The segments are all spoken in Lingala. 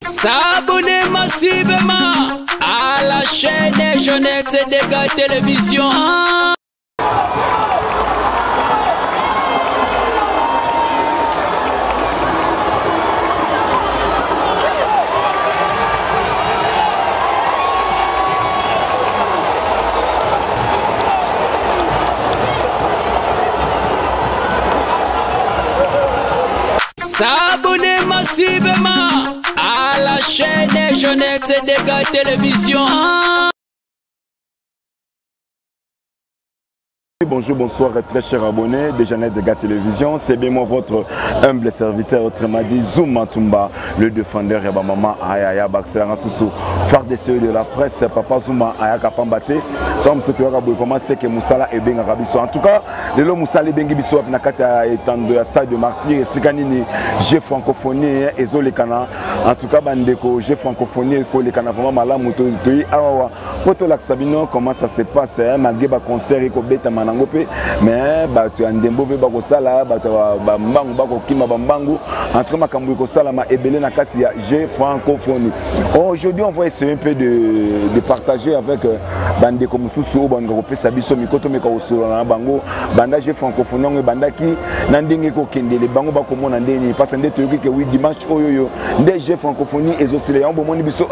S'abonner massivement à la chaîne Jeannette Dega Télévision. S'abonner massivement à la chaîne Jeannette Dega Télévision. Bonjour, bonsoir, très chers abonnés de Jeannette Dega Télévision. C'est bien moi votre humble serviteur, autrement dit Zouma Tumba, le défendeur et maman Ayaya Baxela Soussou, phare des CE de la presse, papa Zouma Ayaka Pambate. Tom se trouve à comment c'est que Moussala est bien arabiso. En tout cas, le lot Moussala est bien gibiso à Nakata étant de la stade de martyr et Sikanini, j'ai francophonie et Zolekana. En tout cas, Bandeko, j'ai francophonie et Kolekana, vraiment malin, Moutoui, Awa, Poto Laksabino, comment ça se passe, malgré le concert et Kobeta Manangopé, mais tu as un démbo, Bakosala, Bambangu, Bakokima Bambangu, entre Makambuko Salama et Belé Nakatia, j'ai francophonie. Aujourd'hui, on va essayer un peu de partager avec Bandeko Moussou, Bandeko Sabiso, Mikoto Mekaoso, Bango, Bandage francophonie, Bandaki, Nandenge Kokende, les Bango Bakomo Nandeni, parce que oui, dimanche, Oyoyo, DG francophonie et aussi en Bomoni Bisso,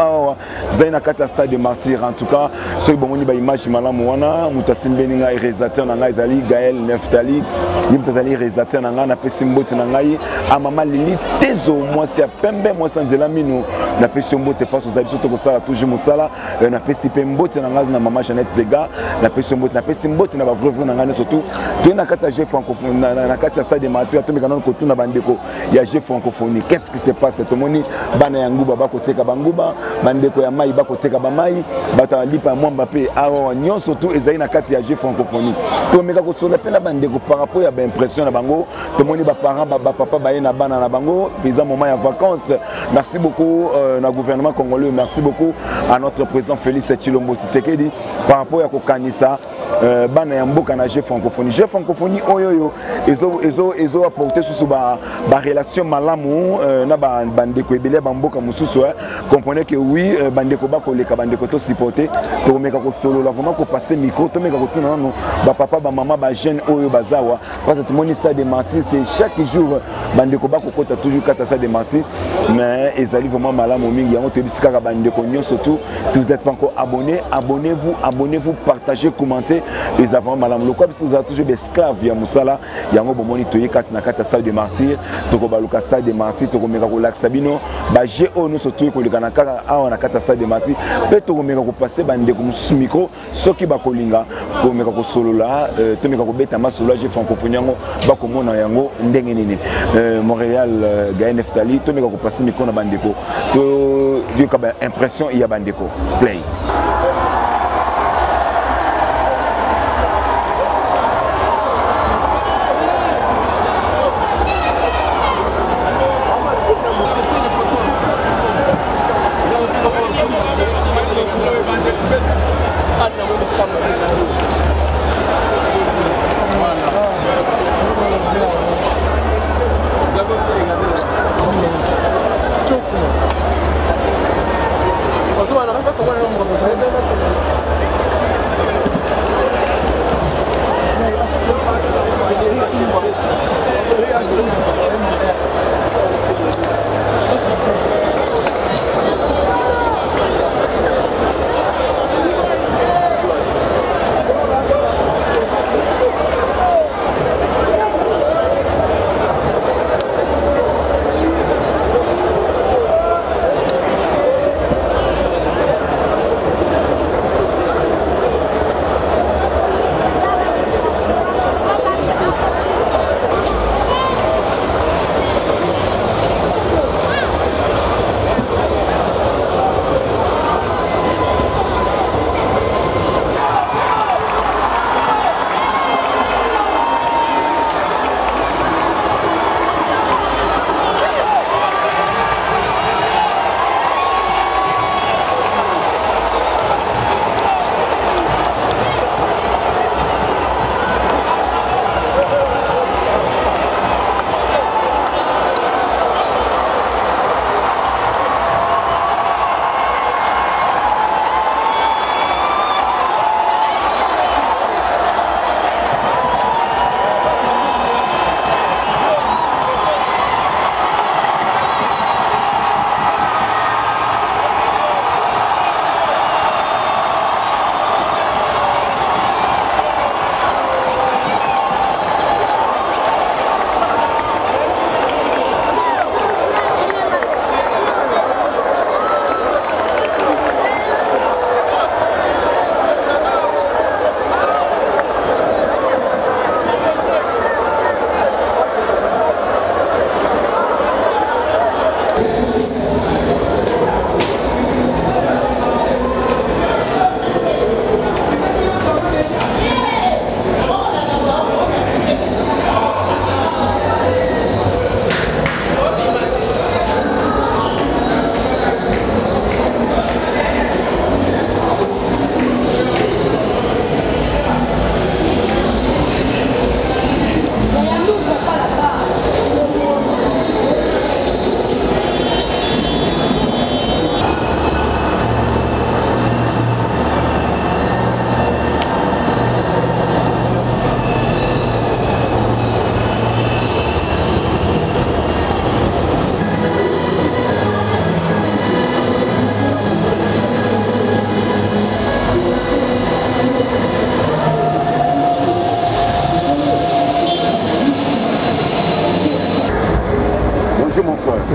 Zaina Kata Stade de Martyr, en tout cas, ceux qui ont image Malamouana, Moutasim Beninga, réalisateur Nanga, Zali, Gaël, Neftali, Yimtazali, réalisateur Nanga, Napesimbote Nangaï, Amama Lili, Tezo, moi c'est à Pembe, moi c'est Anzelamino, Napesimbote passe aux habitudes de Sala, toujours Moussala, Napesimbote Nanga, Maman Jeannette Dega, Napesimbote n'a pas vraiment Nanga, surtout, tu n'as qu'à G francophonie, Nakata Stade de Martyr, tu n'as qu'à Kotuna Bandeko, il y a G francophonie, qu'est-ce qui se passe? Bana yanguba bakoteka banguba bandeko ya mai bakoteka bamai bata lipa mwamba pe awa nyon surtout ezali na kati ya jeu francophonie to meka ko sola pe na bandeko par rapport ya ba impression na bango to moni ba parents ba papa ba na bana na bango pisa moment ya vacances. Merci beaucoup na gouvernement congolais, merci beaucoup à notre président Félix Tshilombo Tshisekedi par rapport ya ko kanisa bana ya mboka na jeu francophonie oyoyo ezo apporter sous ba relation malamu na bandeko ebele bamboka mususu comprenez que oui bandeko bakoleka bandeko to supporter to meka ko solo la vraiment ko passer micro to meka ko tuna no ba papa ba maman ba jeune oyo bazawa parce que tout le monde stade de Martyr c'est chaque jour bandeko bakokota toujours kata stade de Martyr mais ezali vraiment malamu mingi yango to bisika ka bandeko nyon surtout si vous n'êtes pas encore abonné, abonnez-vous, partagez, commentez les avant malamu lokwa parce que vous avez toujours des esclaves ya musala yango bomoni to yekata na kata stade de Martyr to ko baluka stade de Martyr to ko meka ko Sabino, j'ai nous surtout que le Kanaka a na kata stade de Martyr, peut-être meka ko passer bandeko mususu micro, soki bakolinga ko meka ko solo la, to meka ko beta masolo j'ai francophonie yango bakomona yango ndenge nini. Montréal Gaël Neftali, to meka ko passer micro na bandeko. To dio ka impression il y a bandeko. Play.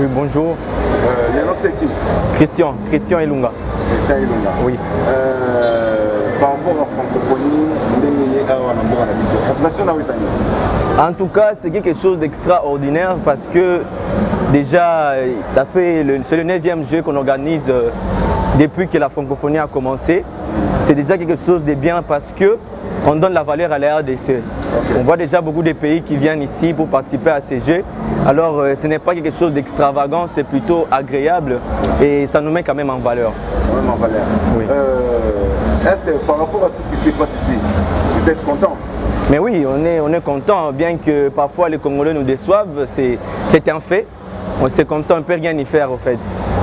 Oui, bonjour. Le nom c'est qui? Christian Ilunga. Christian Ilunga. Oui. Par rapport à la francophonie, en tout cas, c'est quelque chose d'extraordinaire parce que déjà, c'est le 9e jeu qu'on organise depuis que la francophonie a commencé. C'est déjà quelque chose de bien parce que on donne la valeur à la RDC. Okay. On voit déjà beaucoup de pays qui viennent ici pour participer à ces jeux. Alors ce n'est pas quelque chose d'extravagant, c'est plutôt agréable et ça nous met quand même en valeur. Quand même en valeur. Oui. Est-ce que par rapport à tout ce qui se passe ici, vous êtes content? Mais oui, on est content, bien que parfois les Congolais nous déçoivent, c'est un fait. C'est comme ça, on ne peut rien y faire au fait.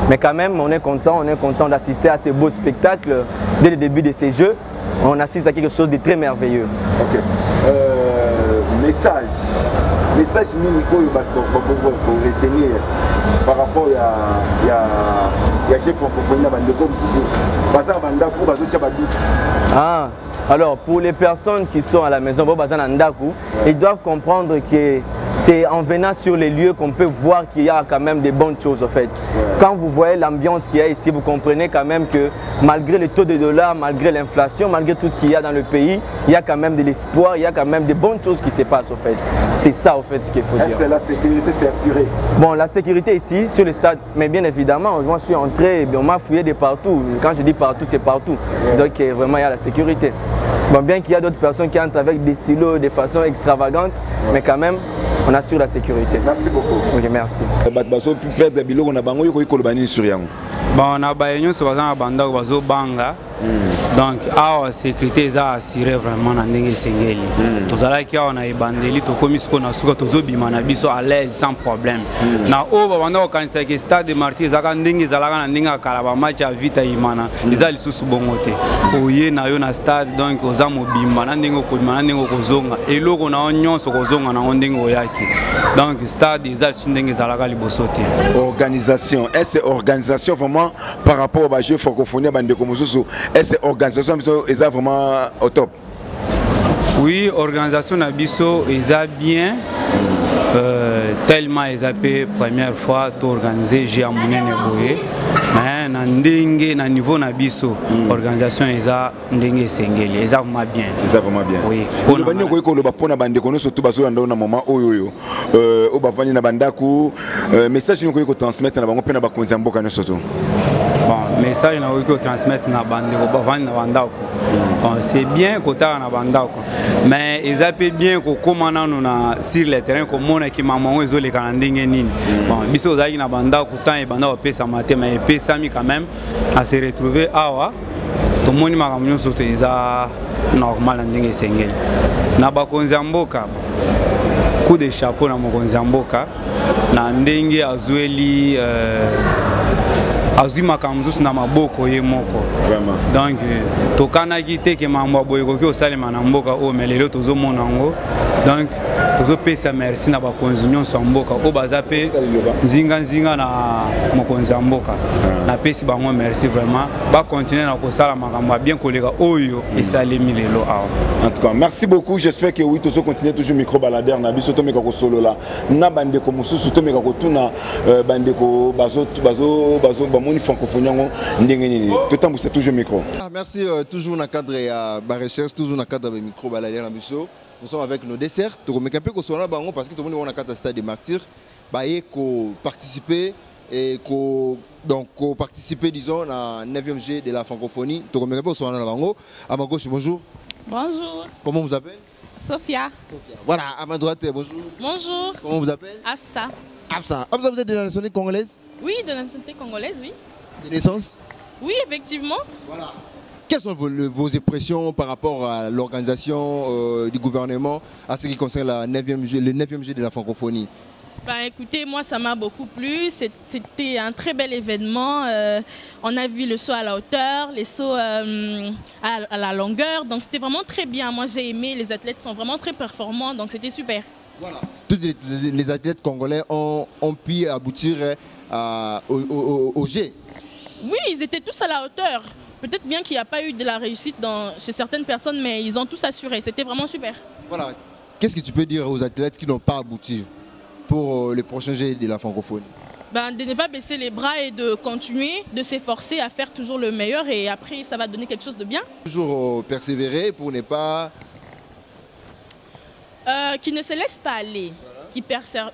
Mais quand même, on est content d'assister à ces beaux spectacles dès le début de ces jeux. On assiste à quelque chose de très merveilleux. Ok. Message nini oyo bato pour retenir par rapport à chef francophonie na bandeko mususu baza bandako bazotia ba doute. Ah, alors pour les personnes qui sont à la maison baza na ndaku, ils doivent comprendre que c'est en venant sur les lieux qu'on peut voir qu'il y a quand même des bonnes choses en fait. Ouais. Quand vous voyez l'ambiance qu'il y a ici, vous comprenez quand même que malgré le taux de dollar, malgré l'inflation, malgré tout ce qu'il y a dans le pays, il y a quand même de l'espoir, il y a quand même de bonnes choses qui se passent en fait. C'est ça en fait ce qu'il faut dire. Est-ce que la sécurité c'est assurée? Bon, la sécurité ici sur le stade, mais bien évidemment, moi je suis entré, on m'a fouillé de partout. Quand je dis partout, c'est partout. Ouais. Donc vraiment il y a la sécurité. Bon, bien qu'il y a d'autres personnes qui entrent avec des stylos de façon extravagante, ouais. Mais quand même, on assure la sécurité. Merci beaucoup. Ok, merci. Bon, on a baigné sur la bande de Banga. Donc, la sécurité est assurée vraiment dans les Sengeli. Tous les qui ont des bandeli, tous les qui ont des bandeli, sont à l'aise sans problème. Na o banda quand c'est que stade de Martyrs, ça quand dingue zalaka na dinga kalaba match à vita imana. Ils ont lisusu bongote. Oye na yo na stade donc oza mobimba na dingo ko imana dingo ko zonga. Eloko na nyonso ko zonga na ndingo yaki. Donc stade ils ont dingue zalaka libosote. Organisation, est-ce organisation vraiment par rapport au jeu francophonie bande ko mususu? Est-ce que l'organisation est vraiment au top? Oui, l'organisation Nabiso est bien. Tellement ils ont fait première fois d'organiser j'ai à mon Neboye. Mais na niveau Nabiso, l'organisation est ndenge sengeli, ils vraiment bien. Ils vraiment bien. Oui. Pour bande ko ko ba pona bande ko no surtout bazo na moment oyo o ba fani na bandaku message ko ko transmettre na bango pe na ba konzi mboka no surtout. Bon, message na ko transmettre na bande ko ba fani na bandako. Bon, c'est bien ko ta na bandako. Mais ils ont bien ko commandant na sur le terrain ko mona ki maman ezo le kana ndenge nini. Bon, biso zaki na bandako temps et bandako pesa matin mais pesa mi quand même à se retrouver awa. Tout le monde m'a ramené sur ça normal ndenge sengeli. Na ba konzamboka. Coup de chapeau na mo konzamboka na ndenge azueli azima kamzus na maboko ye moko. Vraiment. Donc tokana gite ke mambo boye ko ko salema na mboka o melelo tozo monango. Donc tozo pesa merci na ba konzinyo so mboka o bazape zinga na mokonzi mboka. Na pesi bango merci vraiment. Ba continuer na ko sala makambo bien koleka oyo et salemi lelo awa. En tout cas, merci beaucoup. J'espère que oui tozo continuer toujours micro baladeur na biso to meka ko solo la. Na bande ko mususu to meka ko tuna bande ko bazo francophonie tout c'est toujours micro. Merci toujours dans le cadre de recherche, toujours dans le cadre de micro baladeur na biso. Nous sommes avec nos desserts. Nous sommes parce que tout le monde est dans le stade des martyrs. Nous participer et donc participer disons à 9e G de la francophonie. Nous sommes dans le à ma gauche, bonjour. Bonjour. Comment vous appelez? Sophia. Sophia. Voilà, à ma droite, bonjour. Bonjour. Comment vous appelez? Afsa. Afsa. Afsa, vous êtes de la nationalité congolaise? Oui, de la nationalité congolaise, oui. De naissance? Oui, effectivement. Voilà. Quelles sont vos impressions par rapport à l'organisation du gouvernement à ce qui concerne le 9e G de la francophonie? Bah, écoutez, moi ça m'a beaucoup plu, c'était un très bel événement, on a vu le saut à la hauteur, les sauts à la longueur, donc c'était vraiment très bien, moi j'ai aimé, les athlètes sont vraiment très performants, donc c'était super. Voilà, tous les athlètes congolais ont pu aboutir au G. Oui, ils étaient tous à la hauteur. Peut-être bien qu'il n'y a pas eu de la réussite chez certaines personnes, mais ils ont tous assuré. C'était vraiment super. Voilà. Qu'est-ce que tu peux dire aux athlètes qui n'ont pas abouti pour les prochains Jeux de la francophonie? de ne pas baisser les bras et de continuer, de s'efforcer à faire toujours le meilleur et après ça va donner quelque chose de bien. Toujours persévérer pour ne pas... Qui ne se laisse pas aller, voilà.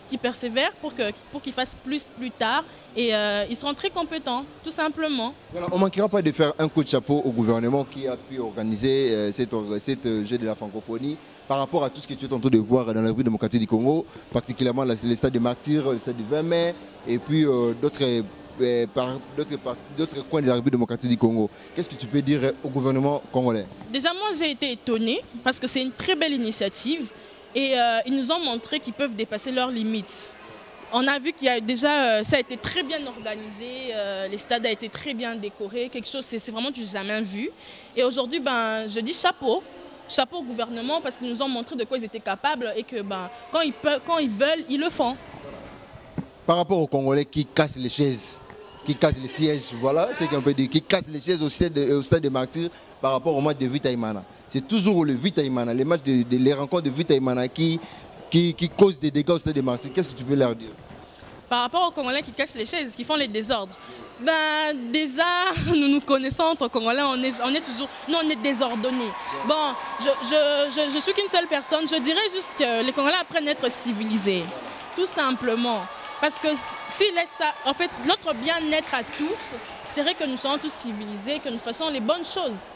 qui persévère pour qu'il fasse plus tard et ils seront très compétents, tout simplement. Voilà, on ne manquera pas de faire un coup de chapeau au gouvernement qui a pu organiser cette jeu de la francophonie par rapport à tout ce que tu es en train de voir dans la République démocratique du Congo, particulièrement les stades des Martyrs, le stade du 20 mai et puis d'autres coins de la République démocratique du Congo. Qu'est-ce que tu peux dire au gouvernement congolais? Déjà, moi j'ai été étonnée parce que c'est une très belle initiative. Et ils nous ont montré qu'ils peuvent dépasser leurs limites. On a vu qu'il y a déjà, ça a été très bien organisé, les stades ont été très bien décorés, quelque chose, c'est vraiment du jamais vu. Et aujourd'hui, je dis chapeau au gouvernement parce qu'ils nous ont montré de quoi ils étaient capables et que quand ils veulent, ils le font. Par rapport aux Congolais qui cassent les chaises, qui cassent les sièges, voilà ce qu'on peut dire, qui cassent les chaises au stade des Martyrs par rapport au match de Vitaïmana. C'est toujours le Vitaïmana, les matchs, les rencontres de Vitaïmana qui causent des dégâts au stade des Martyrs. Qu'est-ce que tu peux leur dire? Par rapport aux Congolais qui cassent les chaises, qui font les désordres, déjà, nous connaissons entre Congolais, on est désordonnés. Bon, je suis qu'une seule personne, je dirais juste que les Congolais apprennent à être civilisés, tout simplement. Parce que s'ils laissent ça, en fait, notre bien-être à tous, serait que nous soyons tous civilisés, que nous fassions les bonnes choses,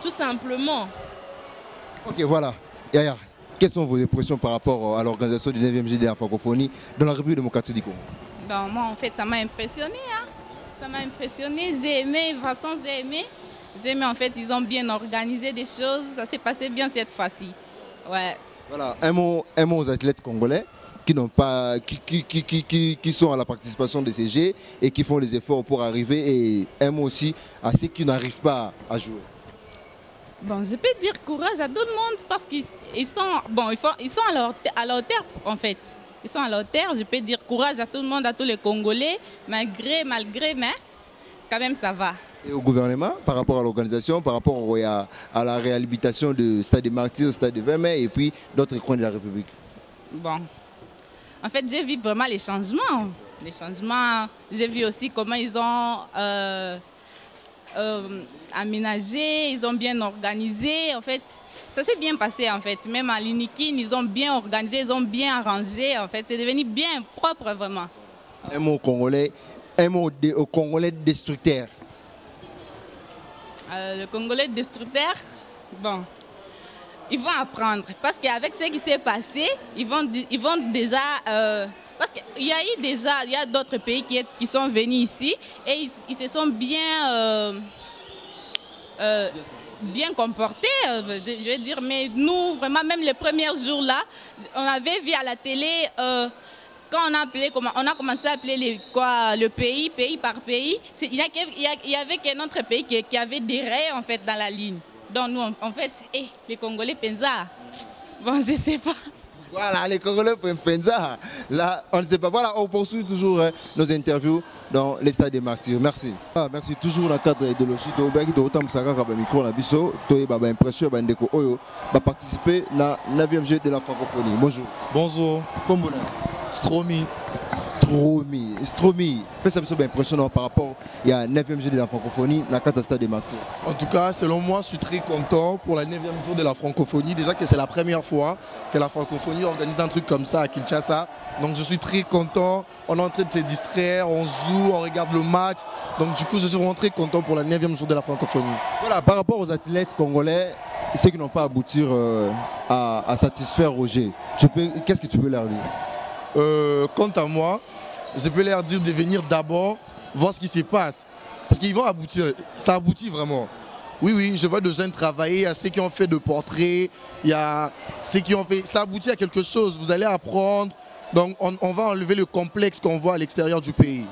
tout simplement. Ok, voilà. Yaya, quelles sont vos impressions par rapport à l'organisation du 9e G de la francophonie dans la République démocratique du Congo? Moi, en fait, ça m'a impressionné. Hein. Ça m'a impressionné. J'ai aimé, de toute façon, j'ai aimé. J'ai aimé, en fait, ils ont bien organisé des choses. Ça s'est passé bien cette fois-ci. Ouais. Voilà, un mot aux athlètes congolais qui sont à la participation de ces Jeux et qui font les efforts pour arriver, et un mot aussi à ceux qui n'arrivent pas à jouer. Bon, je peux dire courage à tout le monde parce qu'ils sont à leur terre en fait. Ils sont à leur terre, je peux dire courage à tout le monde, à tous les Congolais, malgré, mais quand même ça va. Et au gouvernement, par rapport à l'organisation, par rapport à la réhabilitation du stade des Martyrs, stade de 20 mai et puis d'autres coins de la République? Bon, en fait j'ai vu vraiment les changements. J'ai vu aussi comment ils ont aménagé, ils ont bien organisé. En fait, ça s'est bien passé en fait. Même à l'Inikin, ils ont bien organisé, ils ont bien arrangé. En fait, c'est devenu bien propre vraiment. Un mot congolais, au Congolais destructeur. Le Congolais destructeur, bon, ils vont apprendre parce qu'avec ce qui s'est passé, ils vont déjà. Parce qu'il y a eu déjà, il y a d'autres pays qui sont venus ici et ils se sont bien comportés, je vais dire. Mais nous, vraiment, même les premiers jours là, on avait vu à la télé, quand on a commencé à appeler le pays par pays, il y avait qu'un autre pays qui avait des raies en fait dans la ligne. Donc nous, en fait, les Congolais Penza, bon, je sais pas. Voilà, les Congolais Penza, là, on ne sait pas. Voilà, on poursuit toujours nos interviews dans les stades des Martyrs. Merci. Merci toujours dans le cadre de l'idéologie. De autant que micro na biso, impression bandeko oyo va participer à la 9e Jeu de la francophonie. Bonjour. Bonjour. Comment Stromi. Fais-ça impressionnant par rapport à la 9e Jeu de la francophonie dans le stade des Martyrs. En tout cas, selon moi, je suis très content pour la 9e jour de la francophonie. Déjà que c'est la première fois que la francophonie organise un truc comme ça à Kinshasa. Donc je suis très content. On est en train de se distraire, on joue, on regarde le match. Donc du coup, je suis vraiment très content pour la 9e jour de la francophonie. Voilà, par rapport aux athlètes congolais, ceux qui n'ont pas abouti à satisfaire Roger, qu'est-ce que tu peux leur dire? Quant à moi, je peux leur dire de venir d'abord voir ce qui se passe. Parce qu'ils vont aboutir, ça aboutit vraiment. Oui, je vois de jeunes travailler, il y a ceux qui ont fait de portraits, il y a ceux qui ont fait... Ça aboutit à quelque chose, vous allez apprendre. Donc on va enlever le complexe qu'on voit à l'extérieur du pays.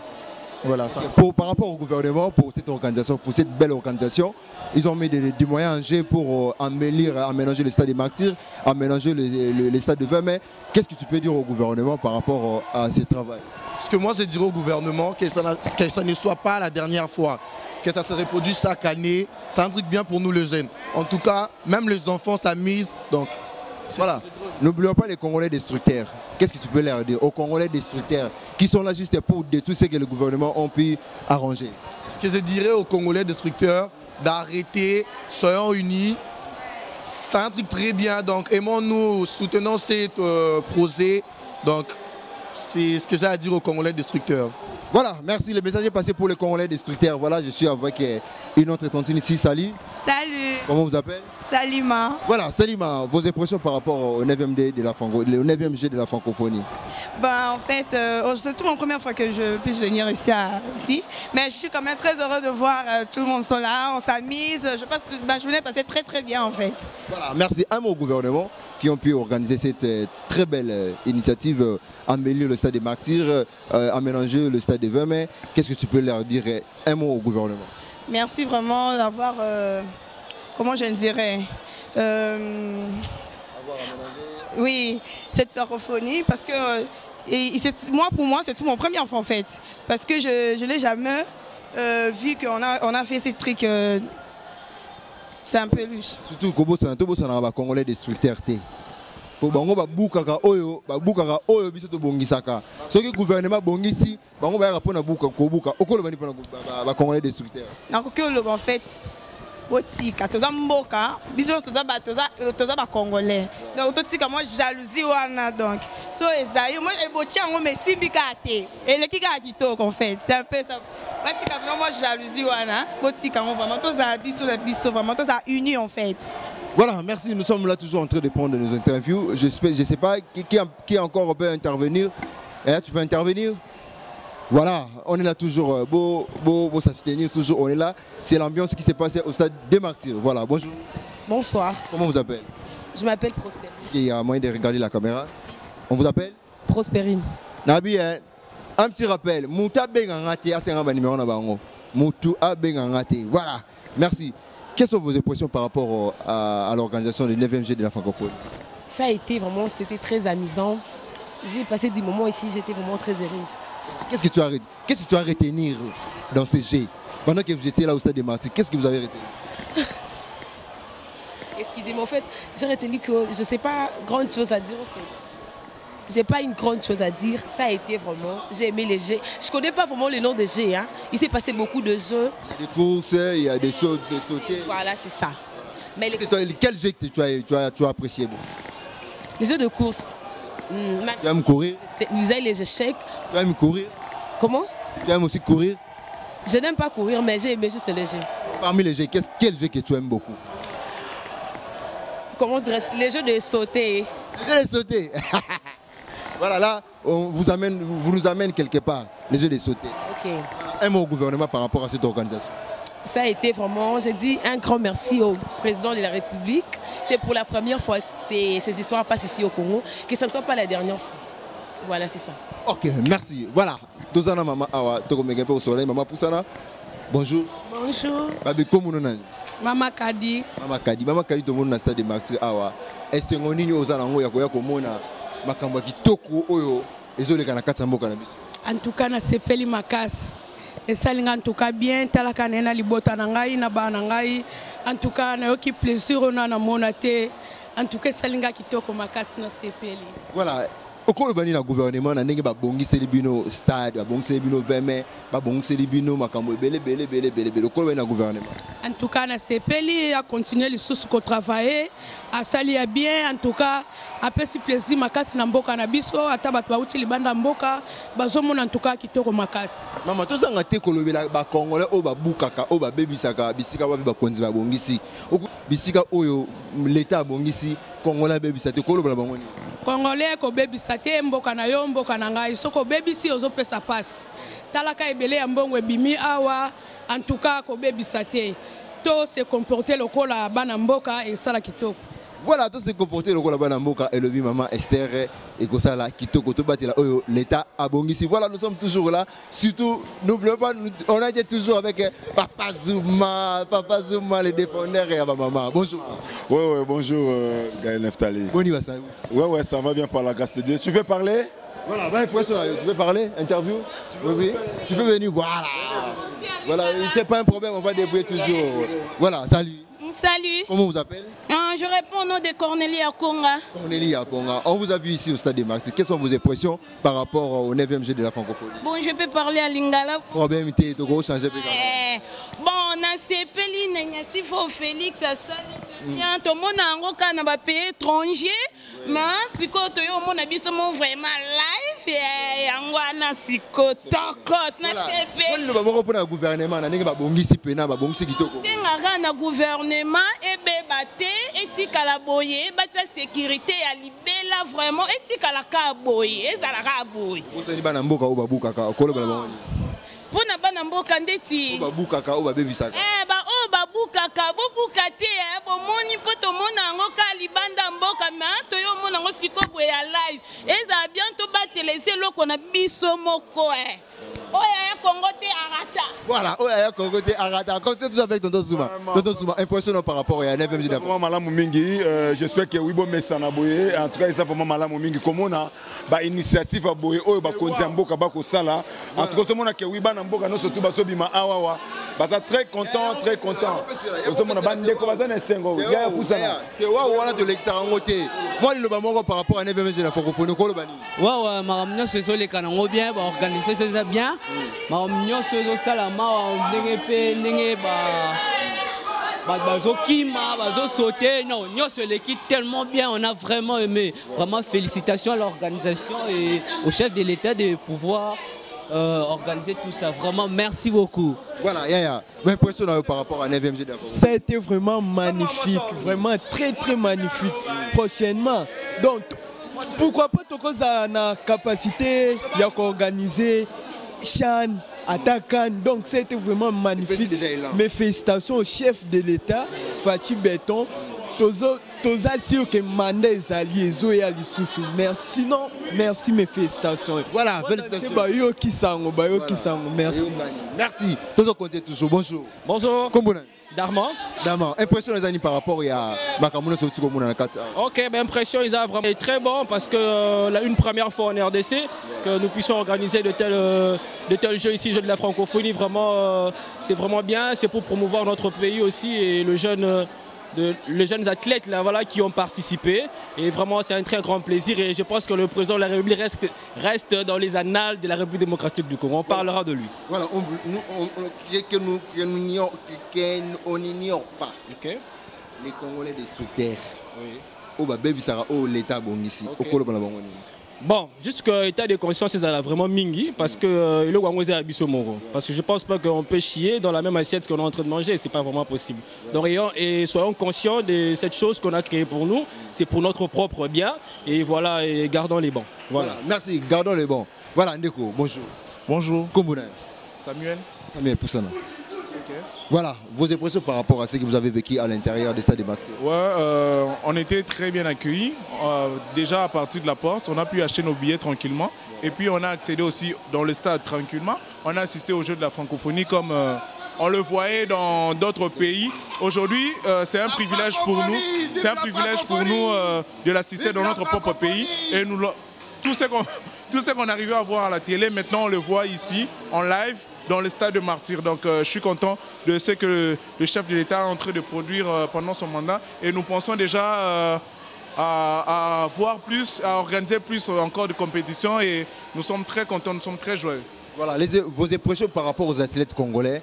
Voilà ça. Par rapport au gouvernement, pour cette organisation, pour cette belle organisation, ils ont mis des moyens en jeu pour aménager le stade des Martyrs, aménager les stades de 20 mai. Qu'est-ce que tu peux dire au gouvernement par rapport à ce travail? Ce que moi je dirais au gouvernement, que ça ne soit pas la dernière fois, que ça se reproduise chaque année, c'est un truc bien pour nous les jeunes. En tout cas, même les enfants s'amusent, donc voilà. N'oublions pas les Congolais destructeurs. Qu'est-ce que tu peux leur dire aux Congolais destructeurs qui sont là juste pour détruire ce que le gouvernement a pu arranger? Ce que je dirais aux Congolais destructeurs, d'arrêter, soyons unis. C'est un truc très bien, donc aimons-nous, soutenons ces projets. Donc c'est ce que j'ai à dire aux Congolais destructeurs. Voilà, merci. Le message est passé pour les Congolais destructeurs. Voilà, je suis avec une autre tontine ici. Salut. Salut. Comment vous appelez? Salima. Voilà, Salima, vos impressions par rapport au 9e G de la francophonie? Ben, en fait, c'est toute ma première fois que je puisse venir ici. Mais je suis quand même très heureuse de voir tout le monde sont là, on s'amuse. Je pense que ma journée passée très bien en fait. Voilà, merci à mon gouvernement qui ont pu organiser cette très belle initiative, améliore le stade des Martyrs, aménager le stade des 20 mai. Qu'est-ce que tu peux leur dire, un mot au gouvernement? Merci vraiment d'avoir, comment je dirais, oui, cette francophonie parce que pour moi c'est tout mon premier enfant en fait. Parce que je n'ai jamais vu qu'on a fait ces trucs. C'est un peu louche. Surtout que c'est un Congolais destructeur. Pour bango babukaka oyo biso to bongisaka. Ce que le gouvernement bongisi, bango ba rapona buka ko buka. Okolo bani pona ba Congolais destructeur. Donc en fait botika toza mboka biso toza ba Congolais. Donc totika moi jalousie wana donc. So ezayi moi ebotia ngo mesibika te. Elekika kitoko en fait. C'est un peu ça. Botika vraiment jalousie wana. Botika ngo vraiment toza biso vraiment toza unis en fait. Voilà, merci. Nous sommes là toujours en train de prendre nos interviews. Je ne sais pas qui encore peut intervenir. Et là, tu peux intervenir. Voilà, on est là toujours. Beau s'abstenir, toujours. On est là. C'est l'ambiance qui s'est passée au stade des Martyrs. Voilà, bonjour. Bonsoir. Comment vous appelez? Je m'appelle Prospérine. Est-ce qu'il y a moyen de regarder la caméra? On vous appelle? Prospérine. Nabi, un petit rappel. Mouta Bengangate, c'est un numéro na bango. Mouta Bengangate. Voilà, merci. Quelles sont vos impressions par rapport à l'organisation du 9e G de la francophonie? Ça a été vraiment, c'était très amusant. J'ai passé des moments ici, j'étais vraiment très heureuse. Qu'est-ce que tu as retenir dans ces G? Pendant que vous étiez là au stade des Martyrs, qu'est-ce que vous avez retenu? Excusez-moi, en fait, j'ai retenu que je ne sais pas grande chose à dire en fait. J'ai pas une grande chose à dire, ça a été vraiment, j'ai aimé les jeux. Je connais pas vraiment le nom de jeux, hein. Il s'est passé beaucoup de jeux. Il y a des courses, il y a des sauts, des sautés. Voilà, c'est ça. Mais quel jeu que tu as apprécié? Les jeux de course. Tu aimes courir? Vous avez les échecs. Tu aimes courir? Comment? Tu aimes aussi courir? Je n'aime pas courir, mais j'ai aimé juste les jeux. Parmi les jeux, quel jeu que tu aimes beaucoup? Comment dirais-je? Les jeux de sauter. Les jeux de sauter. Voilà, là, vous nous amène quelque part, les jeux de sauter. Ok. Un mot au gouvernement par rapport à cette organisation. Ça a été vraiment, j'ai dit un grand merci au président de la République. C'est pour la première fois que ces histoires passent ici au Congo, que ce ne soit pas la dernière fois. Voilà, c'est ça. Ok, merci. Voilà. Tozana maman awa, tokomeke au soleil, maman Poussana. Bonjour. Bonjour. Babi komunonani. Mama Kadi. Mama Kadi to mona na stade de Martyrs awa. Est-ce que ngoni ozana ngo ya koya komona makambo kitoko oyo ezoleka na kati ya mboka na biso? En tout cas na sepeli makasi. Esalinga en tout cas bien talaka na libota na ngai na bana ngai. En tout cas na yoki plaisir ona na mona te. En tout cas esalinga kitoko makasi na sepeli. Voilà. Okolo bani na gouvernement na ndenge babongiseli bino stade, babongiseli bino 20 mai, babongiseli bino makambo bele. Okolo bani na gouvernement. En tout cas na sepeli a continuer lisusu ko travailler, a sali ya bien en tout cas apesi plaisir makasi na mboka na biso ata bato bauti libanda mboka bazomona en tout cas kitoko makasi. Mama tozanga te kolobela ba Congolais o babukaka o babebisaka bisika ba bakonzi babongisi. Bisika oyo l'État abongisi Congolais bebisa te kolobela bango ni. Congolais ko bebisa te mboka na yo mboka na ngai soko bebisi ozopesa passe. Talaka ebele ya mbongo ebimi awa en tout cas ko bebisa te. To se comporter lokola bana mboka et sala kitoko. Voilà, tout se comporter lokola bana mboka et le vie maman Esther et kosala kitoko to batela oyo l'État abongisi. Voilà, nous sommes toujours là. Surtout n'oublions pas on a été toujours avec Papa Zuma, le défendeur et maman. Bonjour. Ouais, bonjour Gaël Neftali. Bon ça. Ouais, ça va bien par la grâce de Dieu. Tu veux parler? Voilà, tu veux parler? Interview? Oui. Tu peux venir, voilà. Voilà, c'est pas un problème, on va débrouiller toujours. Voilà, salut. Salut. Comment vous appelez? je réponds au nom de Cornélie Akonga. Cornélie Akonga, on vous a vu ici au Stade des Martyrs. Quelles sont vos impressions par rapport au 9e jeu de la francophonie? Bon, je peux parler à Lingala. Problème, tu as changé. Bon, on a CPL, il faut Félix, ça bien. Tout le monde a un pays étranger. Mais si on a vraiment live, on a si le gouvernement, on a un gouvernement et bébate et kalaboye bata sécurité ya libela vraiment et kala kaboye ezala kaboye vous allez bana mboka obabuka ka koloba bango pona bana mboka ndeti obabuka ka obabebisaka ba obabuka ka bobuka te bomoni poto mona ngo ka libanda mboka ma to yo mona ngo sikobo ya live eza bientôt batelese loko na biso moko Oya Congo te arata. Voilà, Oya Congo te arata. Comme c'est tout avec Tonton Zuma. Tonton Zuma, impressionnant par rapport à la 9e génération. Vraiment Malamu Mingi, j'espère que Wibo Messana Boye, en tout cas, ça vraiment Malamu Mingi. Comme on a une initiative à Boye, Oyo Bakonzi Mboka Bako Sala. En tout cas, on a que Wiba Namboka, non surtout Basobima Awawa. Basa très content, très content. On a bandé comme ça, c'est Sengo. C'est waouh, on a de l'exarangoté. Moi, le Bamongo par rapport à la 9e génération, waouh, Maramna, c'est ça, les canons bien, organiser ça bien. Maramna, c'est ça, la main, sauter. Non, l'équipe tellement bien, on a vraiment aimé. Vraiment félicitations à l'organisation et au chef de l'État de pouvoir organiser tout ça. Vraiment, merci beaucoup. Voilà, Yaya, l'impression par rapport à 9e génération. Ça a été vraiment magnifique, vraiment très très magnifique. Prochainement, donc pourquoi pas tout ça na capacité d'organiser Chan, attaquant, donc c'était vraiment magnifique. Mes félicitations au chef de l'État, Fatih Béton. Toza sûr que Mandé est allié, Zoé Alisusu. Merci, non, merci, mes félicitations. Voilà, félicitations. Merci. Merci. Tozo Conté toujours, bonjour. Bonjour. Comment Darman. Darman. Impression les années par rapport à Makamouno Sotu comme on a 4. Ok, ben impression ils ont vraiment très bon parce que une première fois en RDC que nous puissions organiser de tels jeux ici, jeux de la francophonie, vraiment c'est vraiment bien, c'est pour promouvoir notre pays aussi et les jeunes athlètes là, voilà, qui ont participé et vraiment c'est un très grand plaisir et je pense que le président de la République reste dans les annales de la République démocratique du Congo. On parlera de lui. Voilà, on n'ignore pas les Congolais des sous-terres. L'État ici. Bon, jusqu'à l'état de conscience, c'est vraiment mingi parce que je pense pas qu'on peut chier dans la même assiette qu'on est en train de manger, c'est pas vraiment possible. Donc et soyons conscients de cette chose qu'on a créée pour nous, c'est pour notre propre bien et voilà, et gardons les bons. Voilà, merci, gardons les bons. Voilà, Ndeko, bonjour. Bonjour. Comment Samuel. Samuel Poussana. Voilà, vos impressions par rapport à ce que vous avez vécu à l'intérieur des stades des Martyrs. Ouais, on était très bien accueillis. Déjà à partir de la porte, on a pu acheter nos billets tranquillement. Et puis on a accédé aussi dans le stade tranquillement. On a assisté au jeu de la francophonie comme on le voyait dans d'autres pays. Aujourd'hui, c'est un privilège pour nous. C'est un privilège pour nous de l'assister dans notre propre pays. Et nous, tout ce qu'on arrivait à voir à la télé, maintenant on le voit ici en live dans le stade de Martyrs. Donc je suis content de ce que le chef de l'État est en train de produire pendant son mandat. Et nous pensons déjà à voir plus, à organiser plus encore de compétitions. Et nous sommes très contents, nous sommes très joyeux. Voilà, vos impressions par rapport aux athlètes congolais,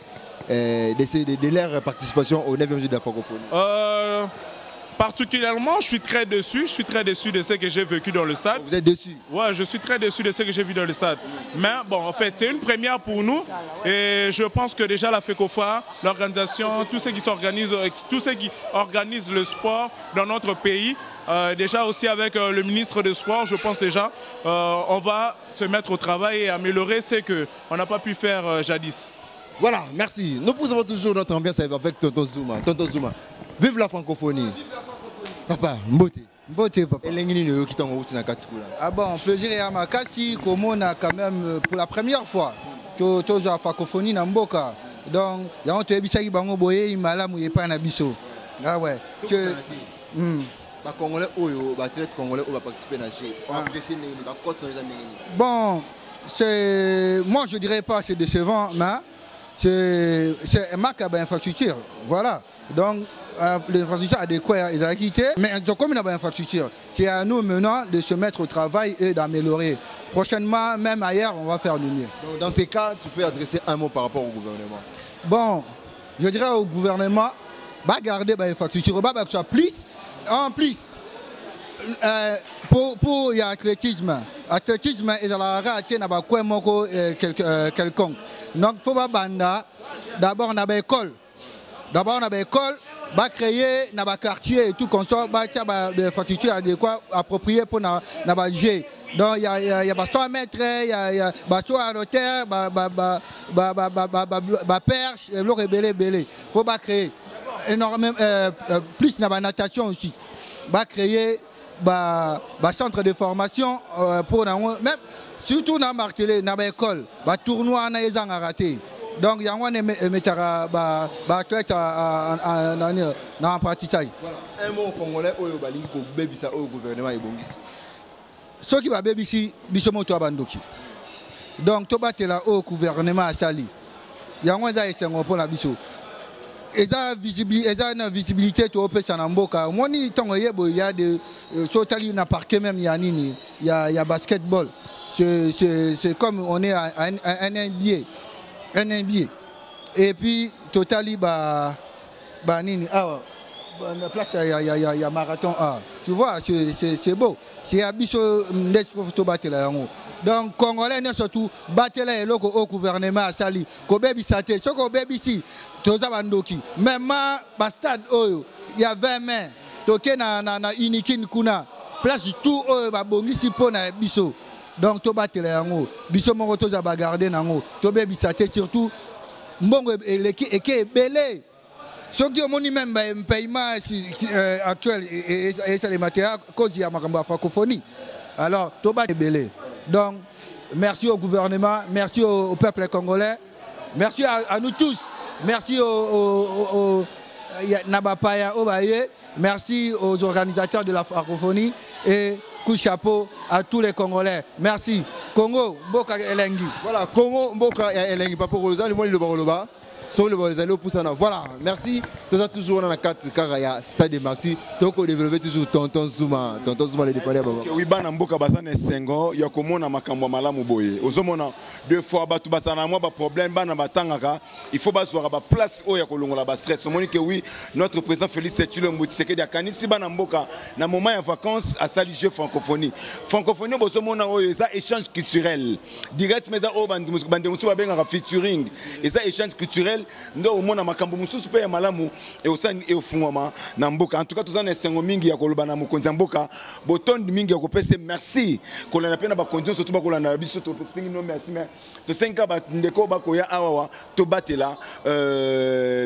de leur participation au 9e jeu de la francophonie. Particulièrement, je suis très déçu de ce que j'ai vécu dans le stade. Vous êtes déçu? Ouais, je suis très déçu de ce que j'ai vu dans le stade. Mais bon, en fait, c'est une première pour nous. Et je pense que déjà la FECOFA, l'organisation, tous ceux qui organisent le sport dans notre pays, déjà aussi avec le ministre des Sports, je pense déjà, on va se mettre au travail et améliorer ce qu'on n'a pas pu faire jadis. Voilà, merci. Nous poursuivons toujours notre ambiance avec Tonton Zuma. Tonton Zuma, vive la francophonie. Papa, mbote. Mbote, papa. Ah bon, plaisir à Makati, comme on a quand même pour la première fois que tu as la francophonie dans Mboka. Donc, il y a un peu de bango boye, il m'a là, il pas na biso. Ah ouais. Bon, moi je dirais pas c'est décevant, mais c'est un manque d'infrastructure. Voilà. Donc, l'infrastructure adéquate, ils ont quitté. Mais comme il y a une infrastructure, c'est à nous maintenant de se mettre au travail et d'améliorer. Prochainement, même ailleurs, on va faire du mieux. Donc, dans ces cas, tu peux adresser un mot par rapport au gouvernement. Bon, je dirais au gouvernement, bah garder l'infrastructure, bah plus. En plus, pour l'athlétisme, il y a quelconque. Donc, il faut d'abord on a une école. D'abord, on a une école, va créer un quartier et tout comme ça, des infrastructures adéquates, appropriées pour nager. Donc, il y a 100 mètres, il y a bateau à l'hôtel, perche, l'eau rebelle. Il faut créer énormément, plus de natation aussi. Va créer un centre de formation pour même surtout dans Martelé, dans l'école, un tournoi en raté. Donc il y a un athlète dans l'apprentissage. Un mot congolais au gouvernement et Bongis. Ce qui va bébi ici, Bissomoto Abandoki. Donc tout battre là au gouvernement à Sali. Il y a un pour la Bisso. Et ça une visibilité tout au pays Sanamboka. Moi ni tant il y a de Sotali na parquet même il y a basketball. C'est comme on est à un NBA. Et puis Totali nini place il y a marathon A. Tu vois c'est beau. C'est abisso to battre là. Donc Congolais surtout battre là et au gouvernement à Sali. Ko bebi saté, ce ko bebi ici. Tozabandoki. Même au stade il y a 20 mains. Toké na unikin kuna. Place tout Bongisi pour na biso. Donc to battre là yango. Biso moko to za garder nango. To bebi saté surtout mbongo et belé. Ce qui est même un paiement actuel et c'est les matériaux cause il y a ma francophonie. Alors to battre belé. Donc merci au gouvernement, merci au peuple congolais, merci à nous tous. Merci au Nabapaya Obaye, merci aux organisateurs de la francophonie et coup de chapeau à tous les Congolais. Merci. Congo, Mboka Elengi. Voilà, Congo, Mboka Elengi, Papa Rosa, le mois de Boroba. Voilà, merci. Tu as toujours dans la carte Karaya, Stade de Marty. Tu as développé toujours Tonton Zuma les dépendants. Oui, ban Mboka Basane Sengo, il y a comme on a makambo malamu boye. Ozomona deux fois batu basana moi ba problème ban batangaka, il faut basora ba place o ya kolongola ba stress. Moni que oui, notre président Félix Tshilombo Tshisekedi akanisi ban Mboka na moment en vacances à sali jeu francophonie. Francophonie bozomona o eza échange culturel. Direct mais o bandemusu ba benga featuring. Eza échange culturel. Ndo omona makambo mususu pe ya malamu e osani e ofungwama na mboka. En tout cas tozana esengo mingi ya koloba na mokonzi mboka botondi mingi ya kopesa merci kolana pena ba condition surtout ba kolana biso to pesingi no merci mais to senka ba ndeko ba koya awa to batela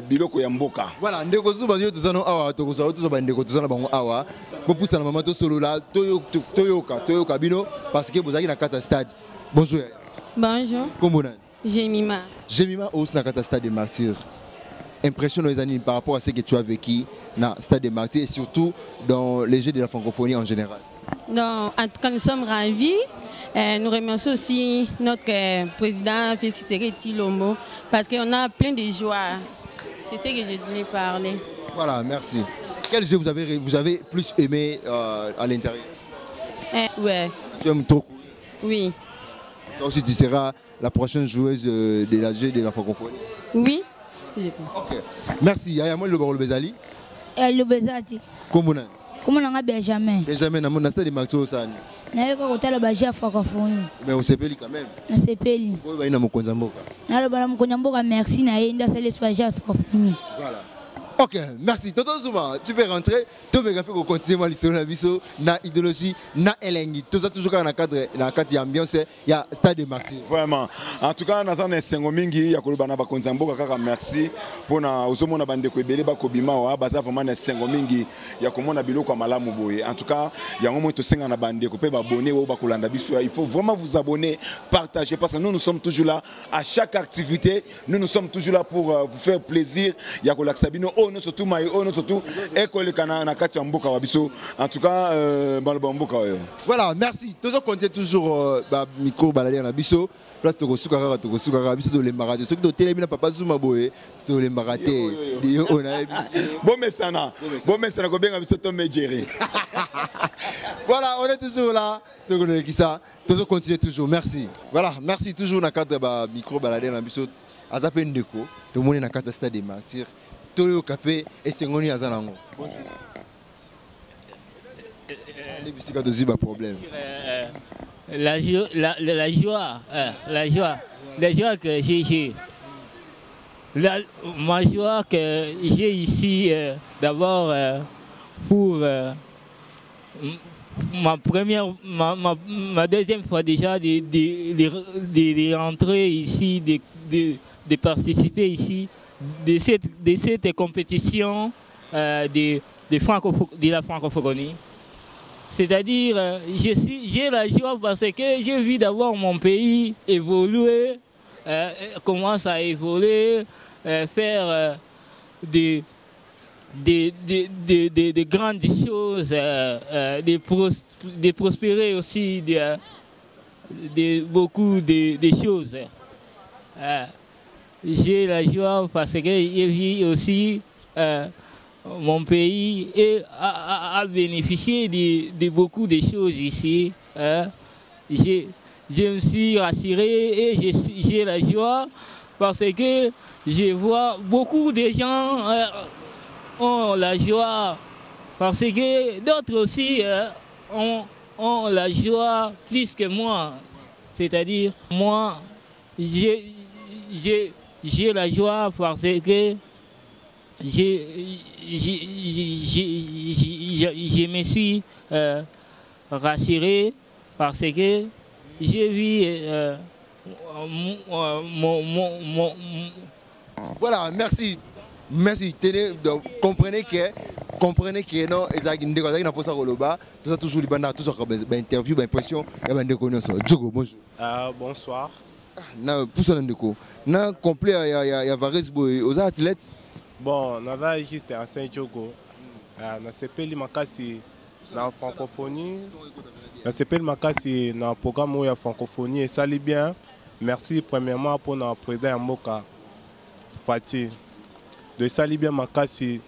biloko ya mboka. Voilà ndeko zuba yo tozana awa to kosa to ba ndeko tozana bango awa bo poussa na mama to solo la toyoka bino parce que bozaki na kata stade. Bonjour. Bonjour. Comment on Jemima. Jemima au Stade des Martyrs. Impression les années par rapport à ce que tu as vécu dans le Stade des Martyrs et surtout dans les Jeux de la francophonie en général. Donc, en tout cas, nous sommes ravis. Nous remercions aussi notre président Félix Tshilombo parce qu'on a plein de joie. C'est ce que je voulais parler. Voilà, merci. Quel jeu vous avez plus aimé à l'intérieur? Ouais. Tu aimes trop? Oui. Toi aussi, tu seras la prochaine joueuse de la Jeu de la francophonie? Oui. Ok. Merci. Yaya moi le Bezali. Le Bezali. Comment on a? Comment on a Benjamin? Benjamin, on a des marteaux ça. Na yeko kotala ba jeu francophonie. Mais on s'appelle quand même. Na s'appelle. Boy ba ina mokonza mboka. Na le bana mokonza mboka merci na yenda sele soit jeu francophonie. Voilà. Ok, merci. Tonton Zuma, tu peux rentrer. Tu peux continuer l'histoire de la vie, na idéologie, na elengi. Tout ça toujours dans le cadre d'ambiance, il y a Stade des Martyrs. Vraiment. En tout cas, nous avons un sengomingi, il y a Kolobana Bakonzambo, kaka merci pour na ozomona bande ko ebele ba kobima wa baza vraiment un sengomingi, il y a komona biloko malamu boye. En tout cas, il y a un moment to senga na bande ko pe ba abonner ou ba kolanda biso. Il faut vraiment vous abonner, partager parce que nous sommes toujours là à chaque activité. Nous sommes toujours là pour vous faire plaisir. Il y a Kolak Sabino on surtout mai on surtout école kana na kati ya mboka wa biso en tout cas baloba mboka oyo. Voilà, merci. Toujours compter toujours micro balader na biso. Place to kosuka biso de l'embarade. Ce que to télé na papa Zuma boye to l'embarade. On a bon mesana ko benga biso to mejere. Voilà, on est toujours là. Donc on est qui ça. Toujours continuer toujours. Merci. Voilà, merci toujours na cadre micro balader na biso. Azape ndeko. Tout le monde na cadre stade des martyrs. Toyo Capé et Sengoni Azanango. Bonjour. Problème. La joie que j'ai. Ma joie que j'ai ici, d'abord pour ma deuxième fois déjà de rentrer ici, de participer ici de cette compétition de la francophonie. C'est-à-dire, j'ai la joie parce que j'ai vu d'abord mon pays évoluer, commence à évoluer, faire de grandes choses, de prospérer aussi beaucoup de choses. J'ai la joie parce que j'ai vu aussi mon pays a bénéficié de beaucoup de choses ici. Je me suis rassuré et j'ai la joie parce que je vois beaucoup de gens ont la joie parce que d'autres aussi ont la joie plus que moi. C'est-à-dire, moi, j'ai la joie parce que je me suis rassuré parce que j'ai vu Voilà, merci. Merci. Donc, comprenez que non, ils ont posé Roloba, tout ça toujours libanda, tout ça interview, impression, Djogo, bonjour. Bonsoir. Na poussa ndeko. Na complet il y a Vares boy aux athlètes. Bon, nada juste à Saint-Djogo. Na sepeli makasi na francophonie. Na sepeli makasi na programme ya francophonie et ça lit bien. Merci premièrement pour notre président Mboka Fati. De ça lit bien makasi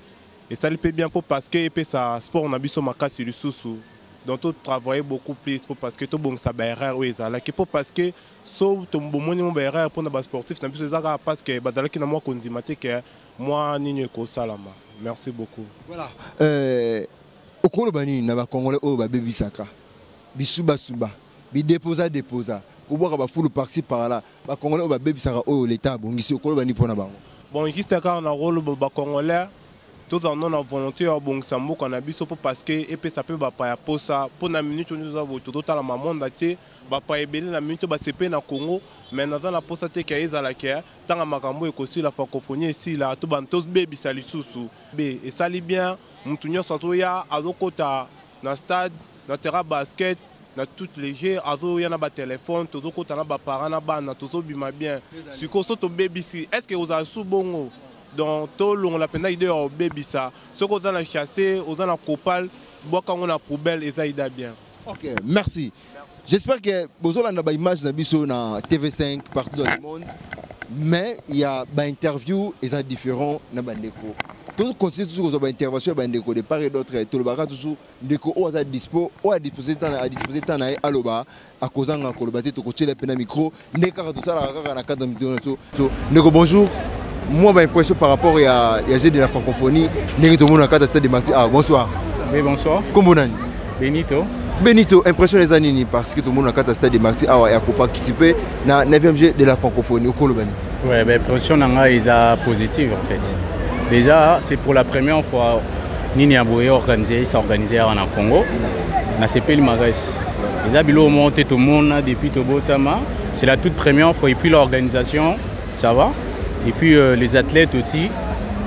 et ça lit bien pour parce que et ça sport on a biso makasi du sousou. Donc tout travailler beaucoup plus pour parce que tout bon ça erreur oui ça là que pour parce que so to mbomoni mo erreur pour na sportif na biso ça parce que badala ki na moi konzimate que moi ninyo ko salama. Merci beaucoup. Voilà. Okolo bani na ba congolais o ba bebisaka. Bisuba suba. Bi déposa. Ou boire ba full parti par là. Ba congolais o ba bebisaka o l'état bongisi okolo bani pona bango. Bon juste car na rôle ba congolais tout en non volonté bon sambo qu'on a biso parce que et puis ça peut ba pa pour ça pour na minute nous avons tout à la maman daté ba pa ebele na minute ba CP na Congo mais dans la posate qui est à la guerre tant makambo et aussi la francophonie ici là tout bantos baby sali susu b et ça lit bien mutunyo sotoya azokota na stade na terrain basket na toutes les jeux azo yana ba téléphone tout kota na ba parents na bana tout so bima bien siko soto baby si est-ce que vous avez sous bongo donc tout le monde la peine d'idée au baby ça ce qu'on a chassé aux a copal bois quand on a poubelle et ça ida bien. Ok, merci. J'espère que vous avez une image de biso na TV5 partout dans le monde mais il y a une interview et ça différent na bandeko. Tout continue toujours aux interventions bandeko de part et d'autre tout le bagage toujours ndeko o à dispo o à disposer temps na aloba à cause nga kolobate to coacher la pena micro ndeka tout ça la na cadre de so ndeko bonjour. Moi, j'ai l'impression par rapport à la de la francophonie, stade de Martyrs. Ah, bonsoir. Oui, bonsoir. Comment on Benito. Benito, impression les années parce que tout le monde a stade de Martyrs a participé à la 9e jeu de la francophonie. Oui, l'impression est positive en fait. Déjà, c'est pour la première fois Nini Aboué organisé en Congo. On a CP le Marais. Les habilo monté tout le monde depuis Tobotama. C'est la toute première fois et puis l'organisation, ça va. Et puis les athlètes aussi,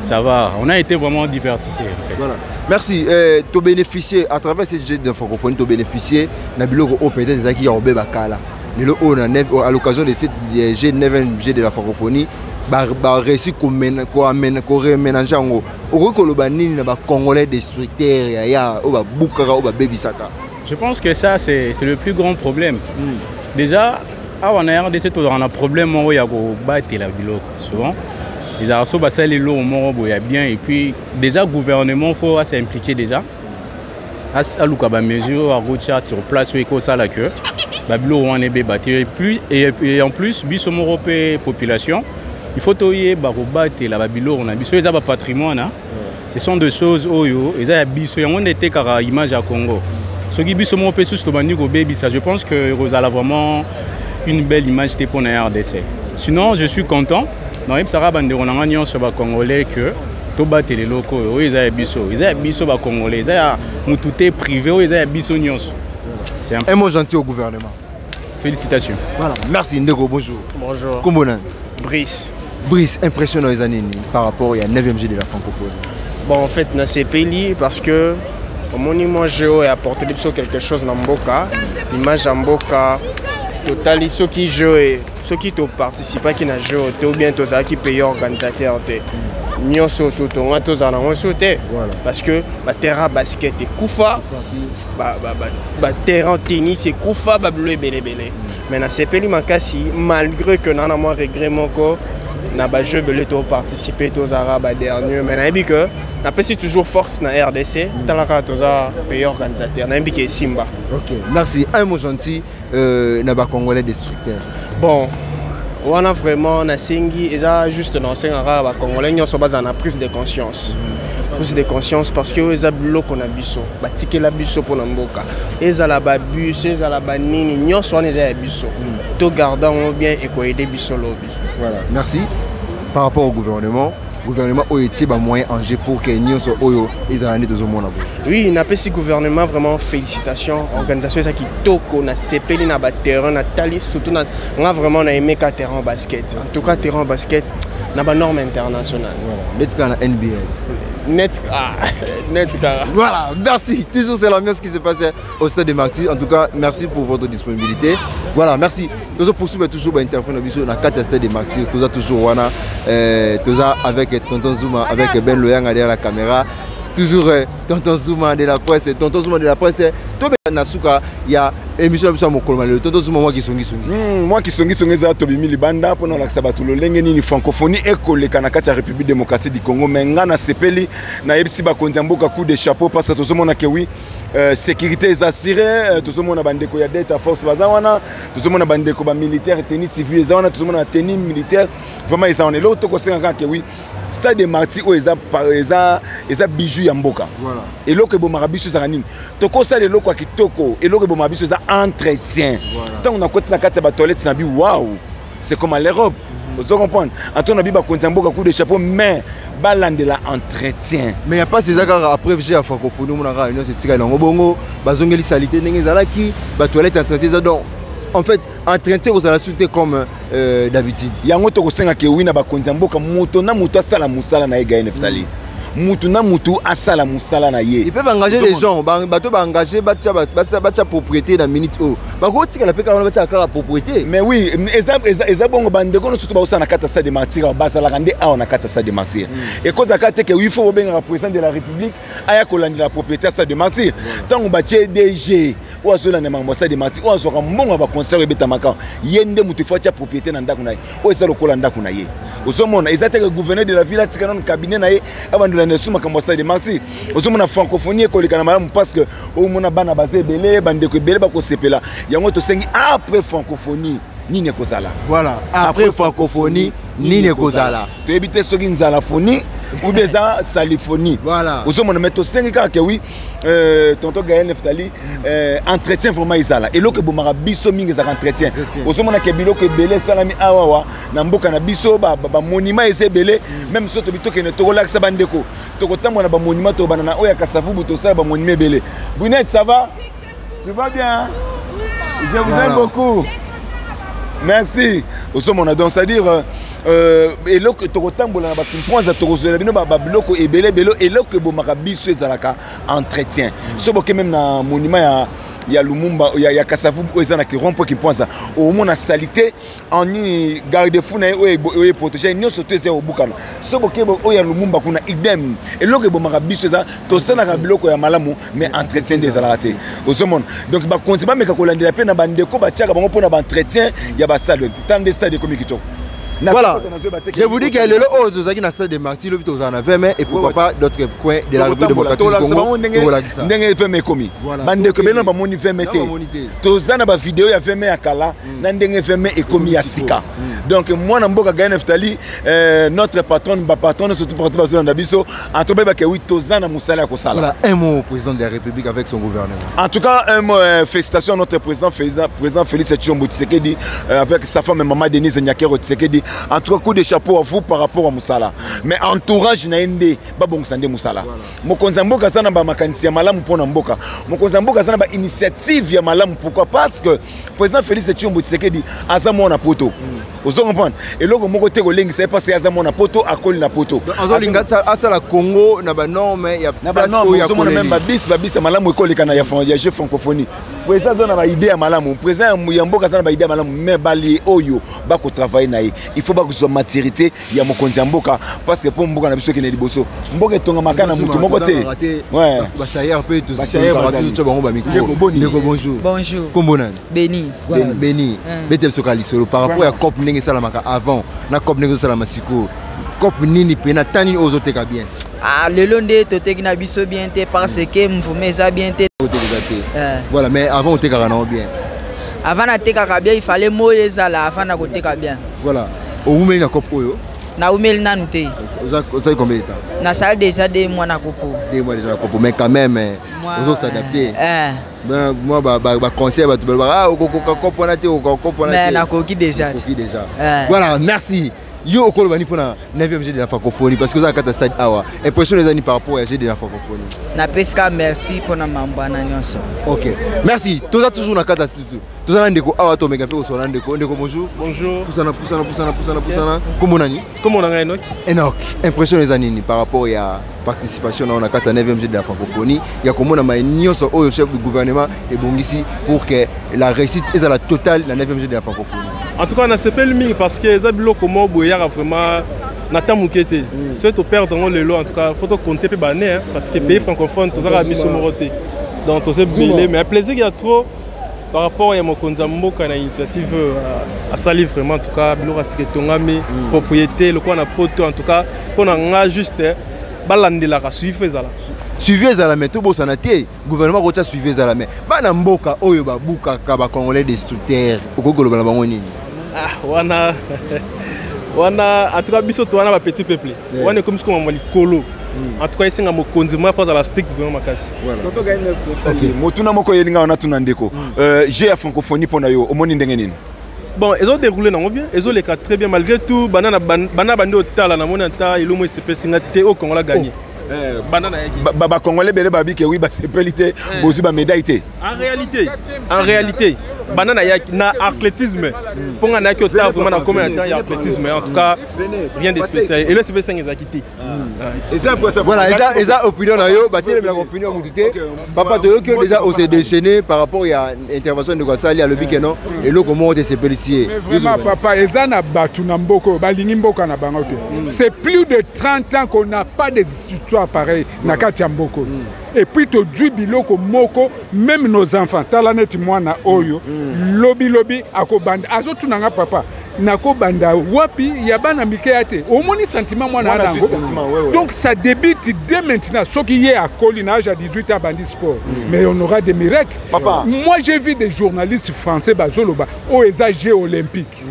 ça va. On a été vraiment divertissés. En fait. Voilà. Merci. Tu as bénéficié, à travers ces jeux de francophonie, tu as bénéficié de peut-être des acquis à l'occasion de ces jeux 9e jeux de la francophonie. réussi à reménager en haut. Congolais destructeurs, je pense que ça, c'est le plus grand problème. Déjà, on a un problème où il y a des souvent. Les arceaux, c'est les lots il y a bien. Et puis, déjà, le gouvernement, il faut s'impliquer déjà. À l'ouka mesure, à route sur place, où il faut ça la queue. Et en plus, bisomo population, il faut toyer barobaté la babilo on a biso les patrimoine. Ce sont des choses oyo, ils a biso on était car image à Congo. Ce qui bisomo pe sous tobandi ko baby ça, je pense que Rosala vraiment une belle image pour la RDC. Sinon, je suis content. Dans les Sahara bande on a nyonso ba congolais que to battre les locaux, ils a biso ba congolais, ils a mututé privé, ils a biso nyonso. C'est un mot gentil au gouvernement. Félicitations. Voilà, merci Ndeko, bonjour. Bonjour. Comment Brice. Brice, impressionnant les années par rapport au 9e G de la francophonie. Bon, en fait, c'est pays parce que au monument géo a apporté quelque chose dans Mboka. L'image en Mboka, total, ceux qui jouent, ceux qui ont participé qui n'a joué, ou bien tous ceux qui payent organisateur. Nous sommes tous en sauté parce que le terrain basket est koufa, le terrain tennis est koufa, le belé. Mais dans ces pays, malgré que nous avons un regret, nous avons participé aux Arabes derniers, mais nous avons toujours force dans la RDC, dans la pays organisateur, nous avons Simba. Ok, merci. Un mot gentil, nous avons Congolais destructeurs. Bon. On a vraiment juste dans ces Arabes congolais, nous sommes en prise de conscience. Prise de conscience parce que les abus qu'on a biso, bâtir la biso pour l'amboka. Les alababus, les alabanini, nous sommes les abisso. Tout gardons bien et quoi aider biso lobby. Voilà, merci. Par rapport au gouvernement a été moyen en jeu pour que nous soyons les monde. Oui, il n'a pas si gouvernement vraiment félicitations. Organisation qui toko na CPL na terrain na tali surtout on a vraiment aimé qu'à terrain basket. En tout cas terrain basket na ba norme internationale. Voilà, let's NBA. Voilà, merci. Toujours c'est la même ce qui se passait au stade des Martyrs. En tout cas, merci pour votre disponibilité. Voilà, merci. Nous poursuivons toujours l'interview dans la 4 stade des Martyrs. Nous toujours avec Tonton Zuma, avec Ben Loyang derrière la caméra. Toujours Tonton Zuma de la presse, Tonton Zuma de la presse. Nasuka, il y a émission de Mokolomale, Tonton Zuma, moi qui sont moi qui sont Tobimi Libanda pour la Sabatolo, l'engeni francophonie et collé Kanakata République démocratique du Congo, mais Ngana Sepeli, na Ebsiba Konzamboka coup de chapeau parce que tout le monde a que oui. Sécurité est assurée, tout le monde a bandé qu'il y a des forces bazawana, tout le monde a bandé qu'il y a militaire, tennis civil, tout le monde a tennis militaire. Vraiment, ils sont là, l'autre côté, que oui. Stade de Martyrs, ils ont bijoux Yamboka. Et l'autre, ils ont bijoux Zaranine. Toko, ça, les locaux qui toko, et l'autre, ils ont bijoux entretien. Tant on a côté la carte de la toilette, on a dit waouh, c'est comme à l'Europe. Vous comprenez? Attends, on a dit qu'on coup de chapeau, mais balande la entretien. Mais il n'y a pas ces accords après j'ai à francophonie, on a réunion c'est tiré dans Obongo, bazongeli salité n'engezala qui, ba toilette entretien donc. En fait, entretien vous allez sauter comme d'habitude. Il y a un autre qui a oui na ba konzamboka muto na muto asala musala na ega neftali. Mutu na mutu asala musala na ye. Ils peuvent engager les gens, bateau va engager bacha propriété dans minute oh. Ba ko tika la pe ka bacha ka propriété. Mais oui, eza bongo bande ko no surtout ba usana kata Stade des Martyrs ba sala kande a na kata Stade des Martyrs. Et quand ça kate que il faut bien président de la République aya ko landi la propriété Stade des Martyrs. Tant on batie DG ou asola na mamba Stade des Martyrs ou asoka mbongo ba concert beta maka yende mutu faut tia propriété na ndako na ye. O eza lokola ndako na ye. Osomona ezate que gouverneur de la ville atika na cabinet na ye avant ne suma comme Stade des Martyrs. Osomona francophonie ko likana malamu parce que au mona bana basé belé bande ko belé ba ko sepela. Yango to sengi après francophonie ni kozala. Voilà, après francophonie ni kozala. Tu éviter ce qui nzala phonie ou déjà saliphonie. Voilà. Osomona meto sengi ka que oui tonton Gaël Neftali entretien vraiment izala. Et loke bomara biso mingi za entretien. Osomona ke biloko belé salami awawa na mboka na biso ba monument ese belé même soto bitoke ne to relax bandeko. To tambo na ba monument to banana oya kasavubu to sa ba monument belé. Brunette, ça va? Tu vas bien? Je vous aime beaucoup. Merci. Donc c'est-à-dire et là que tokotambola na ba point za tokozela bino ba biloko ebele belo et là que bomaka biso ezalaka entretien. So boke même na monument il y a Lumumba, il y a Kasavu, il y a Kirompo qui pense au moins la salité en y garde fou na e protéger nous surtout c'est au bukana so bokebo o ya Lumumba kuna idem et loke bo makabiso za to sana ka biloko ya malamu mais entretien des alaté au monde donc ba konse ba meka ko landela pe na bandeko ba tiaka bango pona ba entretien ya ba salle tant de stade comme kitoko. Voilà, je vous dis qu'il y a le haut de Zaki Nassa de Marty, le Vito Zana 20 mai et pourquoi pas d'autres coins de la République démocratique du Congo. Ndenge fait mes commis. Bande que maintenant ba moni fait mete. Tozana ba vidéo ya fait mes akala, ndenge fait mes et commis à Sika. Donc moi na mboka Gaël Neftali notre patron ba patron surtout pour tout dans Biso, en tout cas que oui Tozana Moussala ko sala. Voilà, un mot au président de la République avec son gouvernement. En tout cas un mot félicitations à notre président Félix Tshilombo Tshisekedi avec sa femme maman Denise Nyakero Tshisekedi. En tout cas, coup de chapeau à vous par rapport à Moussala. Mais entourage na ende ba bon sande Moussala. Mokonzambo kazana ba makanisi ya malamu pona mboka. Mokonzambo kazana ba initiative ya malamu pourquoi parce que président Félix Tshilombo Tshisekedi azamo na poto. Vous comprenez? Et là, mon côté lingue c'est parce qu'il y a mon poto à col na poto. En linga ça la Congo na ba norme ya na ba norme ya même babis malamu école kana ya francophonie. Président na ba idée ya malamu. Président muyambo kazana ba idée ya malamu mais bali oyo ba ko travailler na il faut pas que soit maturité ya mokonzi mboka parce que pour mboka na biso kene liboso mboka tonga makana mutu moko te ouais ba chayer peu tout ba chayer ba bango ba micro bonjour bonjour Kombonan Béni Béni betel sokalisolo par rapport à COP ndenge salamaka avant na COP ndenge salama siko COP nini pena tani ozoteka bien ah le londe toteki na biso bien te parce que mvume za bien te voilà mais avant on tekaka na bien avant na tekaka bien il fallait moye ezala avant na koteka bien voilà oumeli na COP oyo na oumeli nanu te ça combien de temps na ça déjà 2 mois na copo 2 mois déjà na copo mais quand même on s'adapter ben moi ba conseil ba ah okoka COP na te okoka COP na te mais na koki déjà voilà merci yo okolo bani pona 9e Jeux de la francophonie parce que ça kata stade awa impression les années par rapport à Jeux de la francophonie na pesca merci pona mambana nyonso OK merci toza toujours na kata studio toza ndeko awa to mega pe ko sola ndeko bonjour pusana comment nani Enoch impression les années par rapport à participation na kata 9e Jeux de la francophonie ya komona ma nyonso oyo chef du gouvernement et bongisi pour que la réussite est à la totale na 9e Jeux de la francophonie. En tout cas, on a pas le ming parce que Zabilo Komo Boyar vraiment Nathan Moukete. Soit au père dans le lot, en tout cas, il faut compter peu bané parce que pays francophone, tout ça a mis sur Moroté. Donc, tout ça brûlé. Mais un plaisir qu'il y a trop par rapport à mon Konzambo qui a une initiative à salir vraiment. En tout cas, Bilo Rasike Tongami, propriété, le coin a poto, en tout cas, on a juste balandela ka suivre zala. Suivez à la main, tout beau santé, gouvernement rocha suivez à la main. Bana mboka oyo ba buka ka ba congolais destructeurs. Okogolo bana bango nini? Ah, wana en tout cas biso to wana ba petit peuple. Wana comme ce qu'on m'a dit colo. En tout cas ici ngamo konzima face à la strict vraiment makasi. Voilà. Toto gagne motuna moko yelinga wana tunandeko. J'ai la francophonie pona yo omoni ndenge nini? Bon, ils ont déroulé bien, ils ont les cas très bien malgré tout. Banana bandi au tala na mona ta il mo CP singa te au Congo la gagné. Banana ba Congolais bele babi ke oui ba CP bozu ba médaille. En réalité, banana na athlétisme. Pour nga na ki au tala vraiment na combien de temps il y a athlétisme en tout cas rien de spécial. Et le CP 5 ils a quitté. C'est ça pour ça. Voilà, ils ont opinion na yo, baté la opinion mudité. Papa de que déjà on s'est déchaîné par rapport à intervention de Gwasali à le bique non et le comment de ces policiers. Mais vraiment papa, ezana batu na mboko, balingi mboka na bango te. C'est plus de 30 ans qu'on n'a pas des histoires pareilles na kati ya mboko. Et puis to du biloko moko même nos enfants talanet mwana oyo lobi akobanda azotu nanga papa nako banda wapi ya bana mikeyate au moni sentiment mwana nango donc ça débute dès maintenant ce qui est à Colinage à 18 ans bandi sport mais on aura des miracles papa moi j'ai vu des journalistes français bazoloba o eza jeux olympiques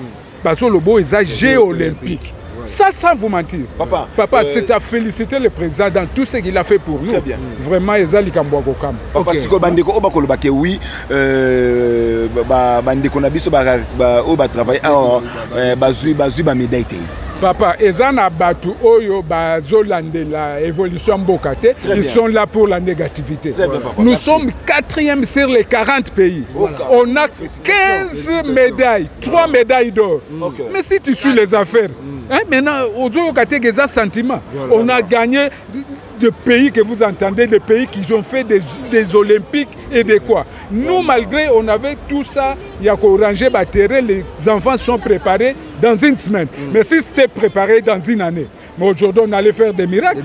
bazolobo eza jeux olympiques. Ça, sans vous mentir. Papa, c'est à féliciter le président dans tout ce qu'il a fait pour nous. Très bien. Vraiment, ils ont dit Papa, si vous avez dit oui, bandeko na biso ba travailler ba médaille. Papa, ezana batu oyo bazolandela évolution mbokate, ils sont là pour la négativité. Nous sommes 4e sur les 40 pays. On a 15 médailles, 3 médailles d'or. Mais si tu suis les affaires, Hein, maintenant, aux autres sentiments, on a gagné de pays que vous entendez, des pays qui ont fait des Olympiques et des quoi. Nous, malgré on avait tout ça, il y a qu'au ranger le terrain, les enfants sont préparés dans une semaine. Mais si c'était préparé dans une année, mais aujourd'hui, on allait faire des miracles.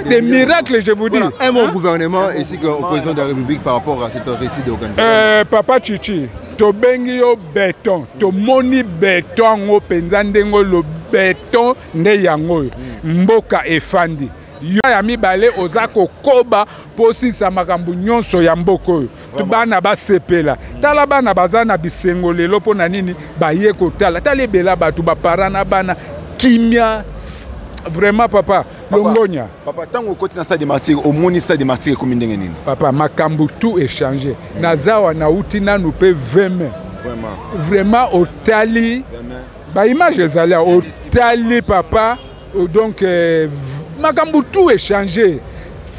Des miracles, je vous dis. Voilà, un mot au gouvernement ainsi qu'au président de la République par rapport à cette récit d'organisation. Papa Chichi, to bengi yo béton, to moni béton ngo penzandengo le béton ne yango mboka efandi. Yo ya mibale ozako koba posi sa makambu nyonso ya mboko oyo. Bana ba sepela. Tala bana bazana bisengo lelo pona nini baye kotala. Tala bela batu ba parana bana kimia. Vraiment papa, longonya. Papa, tant au côté de stade de martyrs, au moni stade de martyrs comme une. Papa, makambu tout échangé. Nazawa na utina nous peut 20 mains. Vraiment au tali. Bah image ezali au tali papa. Donc makambu tout échangé.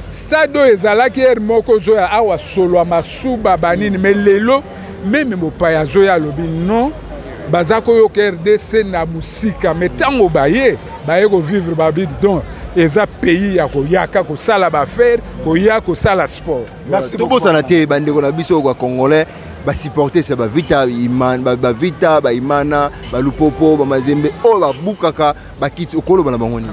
Stade ezala ki moko zoya awa solo masuba banini mais lelo même mo paya zoya lobi non. Bazako yo RDC na musika mais tango baye ko vivre ba vie donc eza pays ya ko yaka ko sala ba faire ko ya ko sala sport. Merci beaucoup sanate bande ko na biso ko congolais ba supporter ça ba vita iman ba vita ba imana ba lupopo ba mazembe o ba bukaka ba kiti okolo bana bangoni.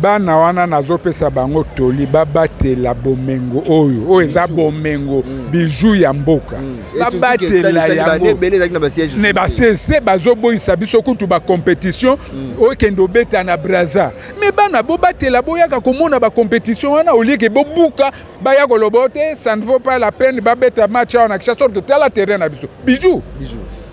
Bana wana nazopesa bango toli babatela bomengo oyo eza bomengo bijou ya mboka babatela yango ne basese bazoboyisa biso kutu ba compétition okendo beta na Braza mais bana bobatela boyaka komona ba compétition wana olieke bobuka baya kolobote ça ne vaut pas la peine babeta match na kisha sorte de la terrain na biso bijou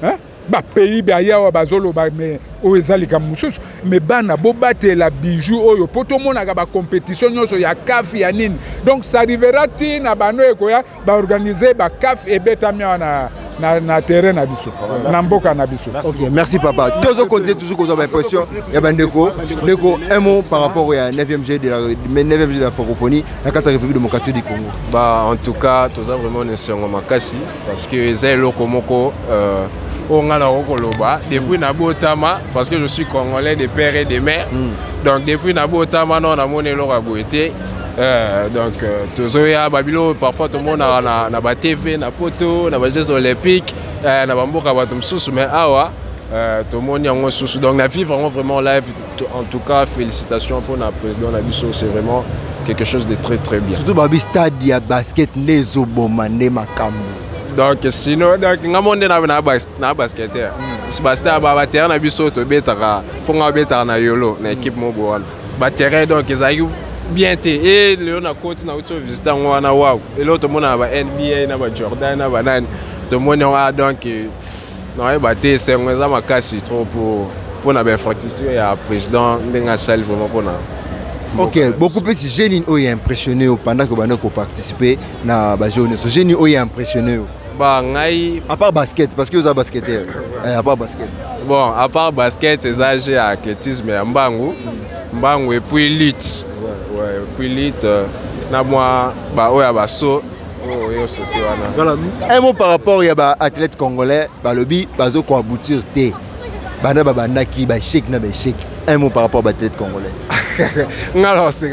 hein ba pays ba yawa bazolo ba mais o ezali ka mususu mais bana bobatela bijou oyo poto mona ka ba compétition nyonso ya CAF ya nini donc ça arrivera ti na bano ekoya ba organiser ba CAF et betamia na terrain na biso na mboka na biso. OK, merci papa. Deux autres côtés toujours qu'on a l'impression ya bandeko un mot par rapport au 9e de la francophonie la République démocratique du Congo. Bah en tout cas, tous vraiment ne sont makasi parce que c'est lokomoko depuis Nabotama, parce que je suis congolais de père et de mère, donc depuis Nabotama, on a mon élor à Boété. Donc, Tozoya, Babilo, parfois tout le monde a na TV, na poto, na Jeux olympiques, na Bamboka Batum Sous, mais awa, tout le monde est en sous. Donc, la vie vraiment live. En tout cas, félicitations pour notre président Nabiso, c'est vraiment quelque chose de très très bien. Surtout Babi Stade, il y a basket, Nezo Bomane Makambo. Donc sinon donc ngamonde na basketteur basta ba terrain na biso to betaka pour nga betaka na yolo na équipe mobo wana ba terrain donc ezaki bien te et le na coach na auto visiteur wana wow et l'autre mona ba NBA na ba Jordan na ba nan to mona wa donc non ba te c'est ngeza makasi trop pour na ba infrastructure ya président ndenga sel vraiment pour na. OK, beaucoup plus de génie ont impressionné pendant que vous avez participé à la jeunesse. Ce génie ont impressionné. Bah, à part basket, parce que vous avez basketté. À part basket. Bon, à part basket, c'est ça, j'ai athlétisme et mbangu et puis lutte. Ouais, puis lutte. Na moi, bah, ouais, bah, saut. Voilà. Un mot par rapport à l'athlète congolais, bah, le bi, bah, zo quoi aboutir té. Bah, na bah, naki, bah, shake na bah, shake. Un mot par rapport à l'athlète congolais. Alors, c'est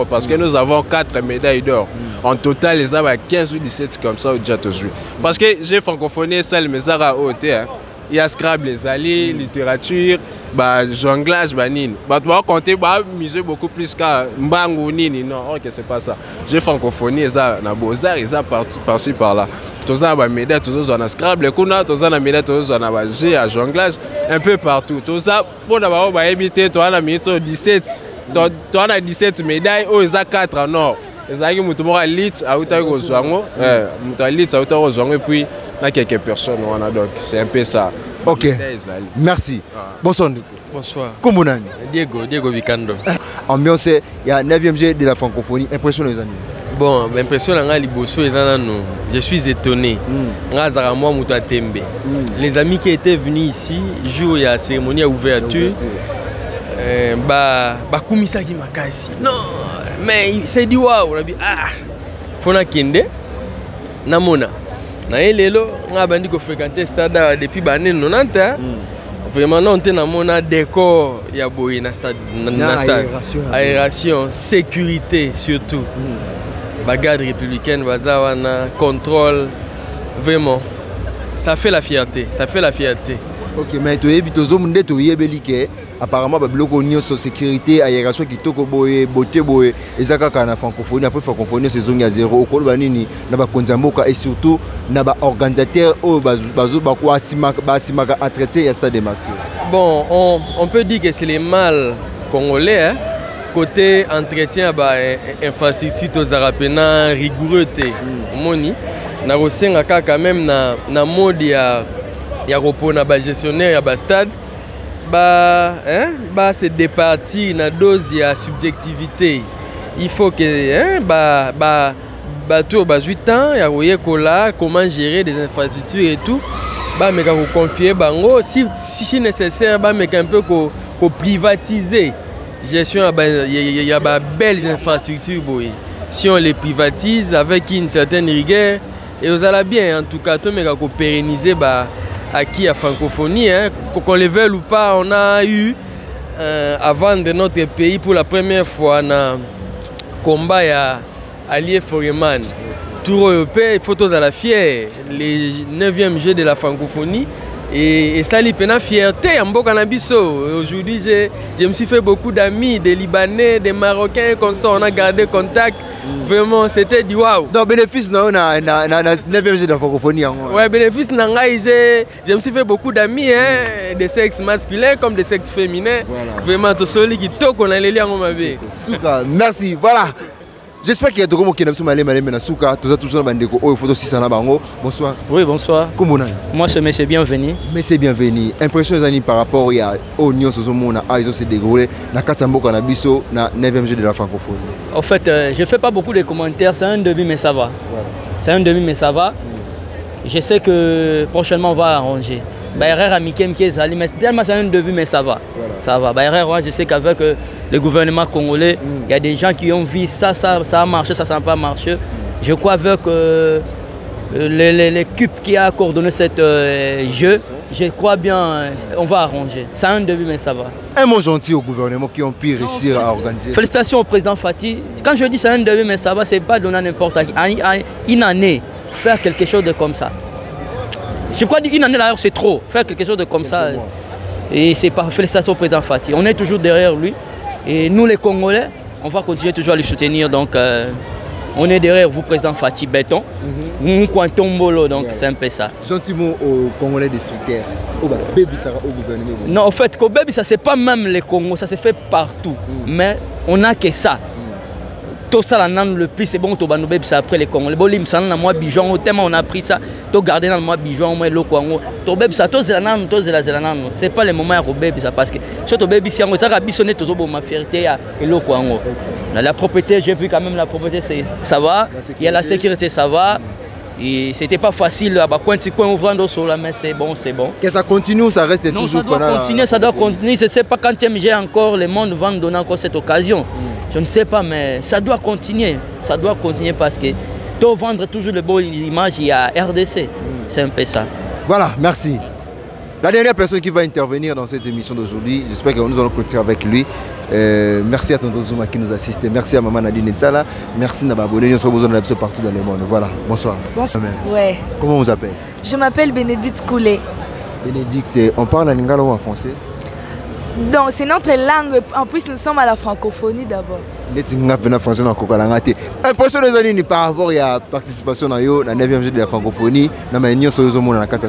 parce que nous avons 4 médailles d'or. En total, les avons 15 ou 17 comme ça au Djatosju. Parce que j'ai francophonie, celle mais ça a ôté. Il y a Scrabble, les alliés, littérature, jonglage, nini. Tu vas compter, miser beaucoup plus qu'à Mbangu nini. Non, ok, c'est pas ça. J'ai francophonie, ça na beaux-arts, ça par-ci par-là. Tous as médaille, tous as Scrabble, tous as médaille, tous as G à jonglage, un peu partout. Tous as pour avoir évité, tu as 17, tu as 17 médailles, oh, ils ont 4 en or. Ils ont dit que lit à Outago Zwango, lit à Outago Zwango, et puis il y a quelques personnes, donc c'est un peu ça. OK, merci. Bonsoir. Bonsoir. Comment Diego Vicando. Ambiance, il y a 9e de la francophonie. Impression les amis. Bon, impression je suis étonné. Les amis qui étaient venus ici, jour il y a cérémonie à ouverture, Kumisaki Makasi. Non, mais c'est dit waouh, on a dit ah, Fona Kende, Namona. Na lelo nga bandi ko fréquenter stade depuis bané 90. Vraiment, non, on a décor, il y a un stade, aération, sécurité surtout. Bagarre républicaine, contrôle, vraiment, ça fait la fierté, ça fait la fierté. Ok, mais tu es plutôt zomundé, tu es belliqué. Apparemment, il y a sécurité, aération qui toko boye, beauté boye, et ça quand on francophonie, après francophonie, c'est zone à zéro. Au col banini, n'a konzamoka et surtout n'a pas organisateur au bazo bakwa simaka à traiter à stade de martyrs. Bon, on peut dire que c'est les mâles congolais, hein? Côté entretien, infrastructure aux arapena rigoureux moni, na rosenga quand même na mode ya repos na gestionnaire ya stade. C'est départi na dose de subjectivité. Il faut que tout 8 ans, il comment gérer des infrastructures et tout. Mais quand vous confiez si nécessaire, mais un peu privatiser gestion, il y a belles infrastructures. Si on les privatise avec une certaine rigueur, et vous allez bien en tout cas, mais quand pérenniser acquis à francophonie, hein, qu'on le veuille ou pas, on a eu avant de notre pays pour la première fois un combat à Allié Foreman. Tour européen, photos à la fière, les 9e jeux de la francophonie. Et ça lui peine fierté en Bokanabiso. Aujourd'hui, je me suis fait beaucoup d'amis, des Libanais, des Marocains, comme ça, on a gardé contact. Vraiment, c'était du waouh. Donc, bénéfice, on a 9e jeu de la francophonie. Ouais, bénéfice, je me suis fait beaucoup d'amis, hein, des sexes masculins comme des sexes féminins. Voilà. Vraiment, tout celui qui toque, on a les liens, on m'a vu. Merci, voilà. J'espère qu'il y a des gens qui ont toujours bonsoir. Oui, bonsoir. Comment on a? Moi, c'est Monsieur Bienvenu. Monsieur Bienvenu. Impression par rapport à l'Union Sosomona, ils ont se déroulé dans 9e jeu de la francophonie. En fait, je ne fais pas beaucoup de commentaires, c'est un début, mais ça va. Voilà. C'est un début, mais ça va. Je sais que prochainement, on va arranger. Mais c'est un début, mais ça va. Voilà. Ça va. Je sais qu'avec le gouvernement congolais, il y a des gens qui ont vu ça a marché, ça n'a pas marché. Je crois avec l'équipe qui a coordonné ce jeu, je crois bien on va arranger. C'est un début, mais ça va. Un mot gentil au gouvernement qui ont pu réussir à organiser. Félicitations au président Fati. Quand je dis c'est un début, mais ça va, c'est pas donner n'importe qui. Une année, faire quelque chose de comme ça. Je crois qu'une année d'ailleurs c'est trop. Faire quelque chose de comme ça. Et c'est pas félicitations au président Fati. On est toujours derrière lui. Et nous les Congolais, on va continuer toujours à le soutenir. Donc on est derrière vous, président Fati Béton. Donc c'est un peu ça. Gentiment aux Congolais de soutien. Au gouvernement. Non, en fait, Kobebi, ça c'est pas même les Congos, ça se fait partout. Mais on n'a que ça. Tout ça, le plus c'est bon, c'est après les Congolais. On a pris ça, tout gardé dans le mois bijon, c'est pas le moment où bébé ça parce que surtout bébé si on a bisonné tout ma fierté et la propriété, j'ai vu quand même la propriété ça va, il y a la sécurité ça va. Et c'était pas facile à ouvrir sur la main, c'est bon. Que ça continue, ça reste non, toujours ça doit continuer. Je ne sais pas quand j'ai encore, le monde va nous donner encore cette occasion. Je ne sais pas, mais ça doit continuer. Ça doit continuer parce que tu dois vendre toujours le bon image, il y a RDC. C'est un peu ça. Voilà, merci. La dernière personne qui va intervenir dans cette émission d'aujourd'hui, j'espère que nous allons continuer avec lui. Merci à Tonton Zouma qui nous assiste. Merci à Maman Nadine Ntsala. Merci à Babouné. Nous sommes besoin de partout dans le monde. Voilà, bonsoir. Bonsoir. Ouais. Comment on vous appelle? Je m'appelle Bénédicte Koulé. Bénédicte, on parle en lingala ou en français? Donc c'est notre langue. En plus, nous sommes à la francophonie d'abord. Impression des années par rapport à la participation dans la 9e jeu de la francophonie, dans la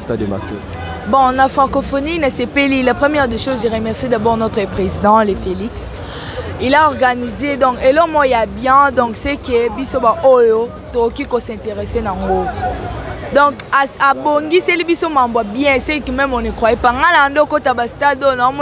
stade de Martyrs. Bon, la francophonie, la première des choses, je remercie d'abord notre président, le Félix. Il a organisé, donc, et là, moi, il y a bien, donc, c'est que Bisoba Oyo, qui s'intéressait dans le donc, à Bongi, c'est le biso mambo bien, c'est que même on ne croyait pas. On a côté stade, on a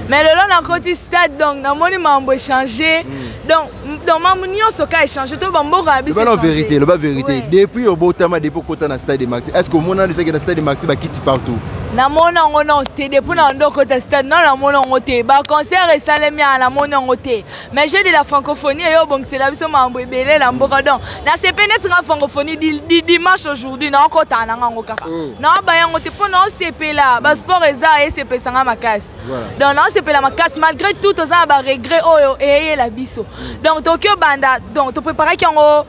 mais le long d'un côté stade, donc, on a mambo changé. Donc, dans ma union, ce cas changé. Tout le monde a la vérité, la vérité. Depuis au beau temps, depuis côté dans stade de Martyrs, est-ce que mon a déjà dans stade de Martyrs qui partout? namona ngo non te depuis na ndoko ta stade non namona ngo te ba concert esalemi namona ngo te mais j'ai de la francophonie yo bon c'est la biso mambo ebele la mboka donc na c'est peut-être la francophonie dimanche aujourd'hui na ko ta na ngo kaka na ba yango te pour non c'est là ba sport eza et c'est pesanga makasi donc non c'est la makasi malgré tout ça ba regret oyo et la biso donc Tokyo banda donc to préparer kango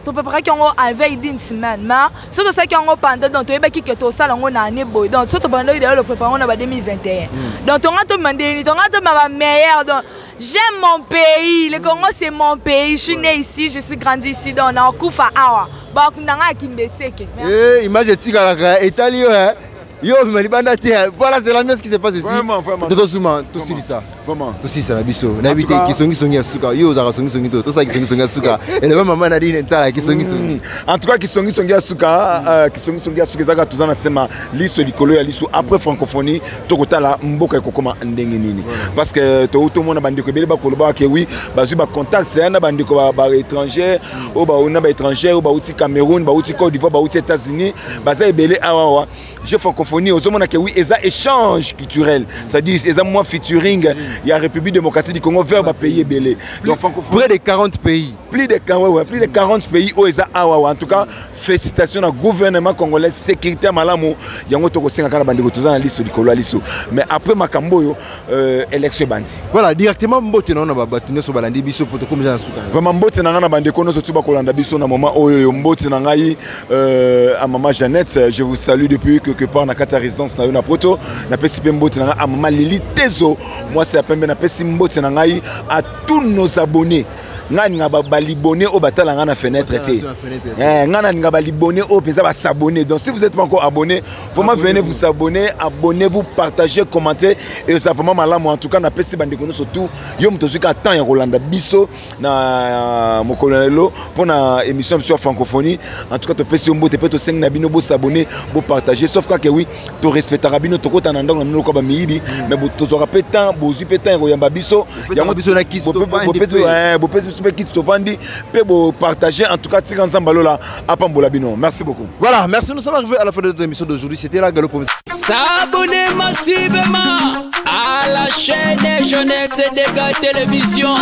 tu peux préparer qu'on a veille d'une semaine mais surtout ça qu'on a pendant donc tu es qui que tout ça on a année boy donc surtout pendant le préparer on a 2021 donc on a demandé on a ma meilleure donc j'aime mon pays le Congo c'est mon pays je suis né ici je suis grandi ici donc on a kufa awa ba kunanga kimbeteke image tigala italien hein yo malibanda tia voilà c'est la même ce qui se passe ici vraiment tout souvent tout si ça vraiment tout si ça la biso na habité qui songi asuka yo za songi tout ça qui songi asuka et le maman na dit ça qui songi en tout cas qui songi asuka qui songi asuka zaka tuzana sema liso likolo ya liso après francophonie to kotala mboka ekokoma ndenge nini parce que to mona bandiko bele ba koloba ke oui bazui ba contact c'est na bandiko ba étranger ou ba ona ba étranger ou ba uti Cameroun ba uti Côte d'Ivoire ba uti États-Unis baza ebele awa je francophonie aux hommes qui oui eza échange culturel ça dit eza moi featuring il y a République démocratique du Congo vers pays belé donc près de 40 pays plus de 40 pays où eza awa en tout cas félicitations au gouvernement congolais sécurité malamu yango to ko senga kana bandiko tozana liso likolo liso mais après makambo yo élection bandi voilà directement mbote na ba batunya so balandi biso poto comme ça suka vraiment mbote na ngana bandiko no so tuba kolanda biso na moment oyo mbote na ngai à maman Jeannette je vous salue depuis quelque part na kata résidence na yo na poto na pesi mbote na à maman Lili Tezo moi c'est pembe na pesi mbote na ngai à tous nos abonnés ngana balibonné au batala ngana fenêtre té ngana nga balibonné au pesa ba s'abonner donc si vous êtes pas encore abonné vraiment venez vous abonner abonnez-vous partagez commentez et ça vraiment malamu en tout cas na pesi bandeko surtout yo mtozuka temps ya Rolanda biso na mokolelo pour na émission sur francophonie en tout cas to pesi mbote peut to 5 na bino bo s'abonner bo partager sauf que oui to respectera bino to kota na ndonga no ko ba miyibi mais bo to zora pétant bo zu pétant ko yamba biso yango biso na kiso bo pesi qui te vendit peut partager en tout cas si ensemble là à Pambola Bino. Merci beaucoup. Voilà, merci, nous sommes arrivés à la fin de notre émission d'aujourd'hui. C'était la Galop. S'abonner massivement à la chaîne Jeunesse Dégâts Télévision.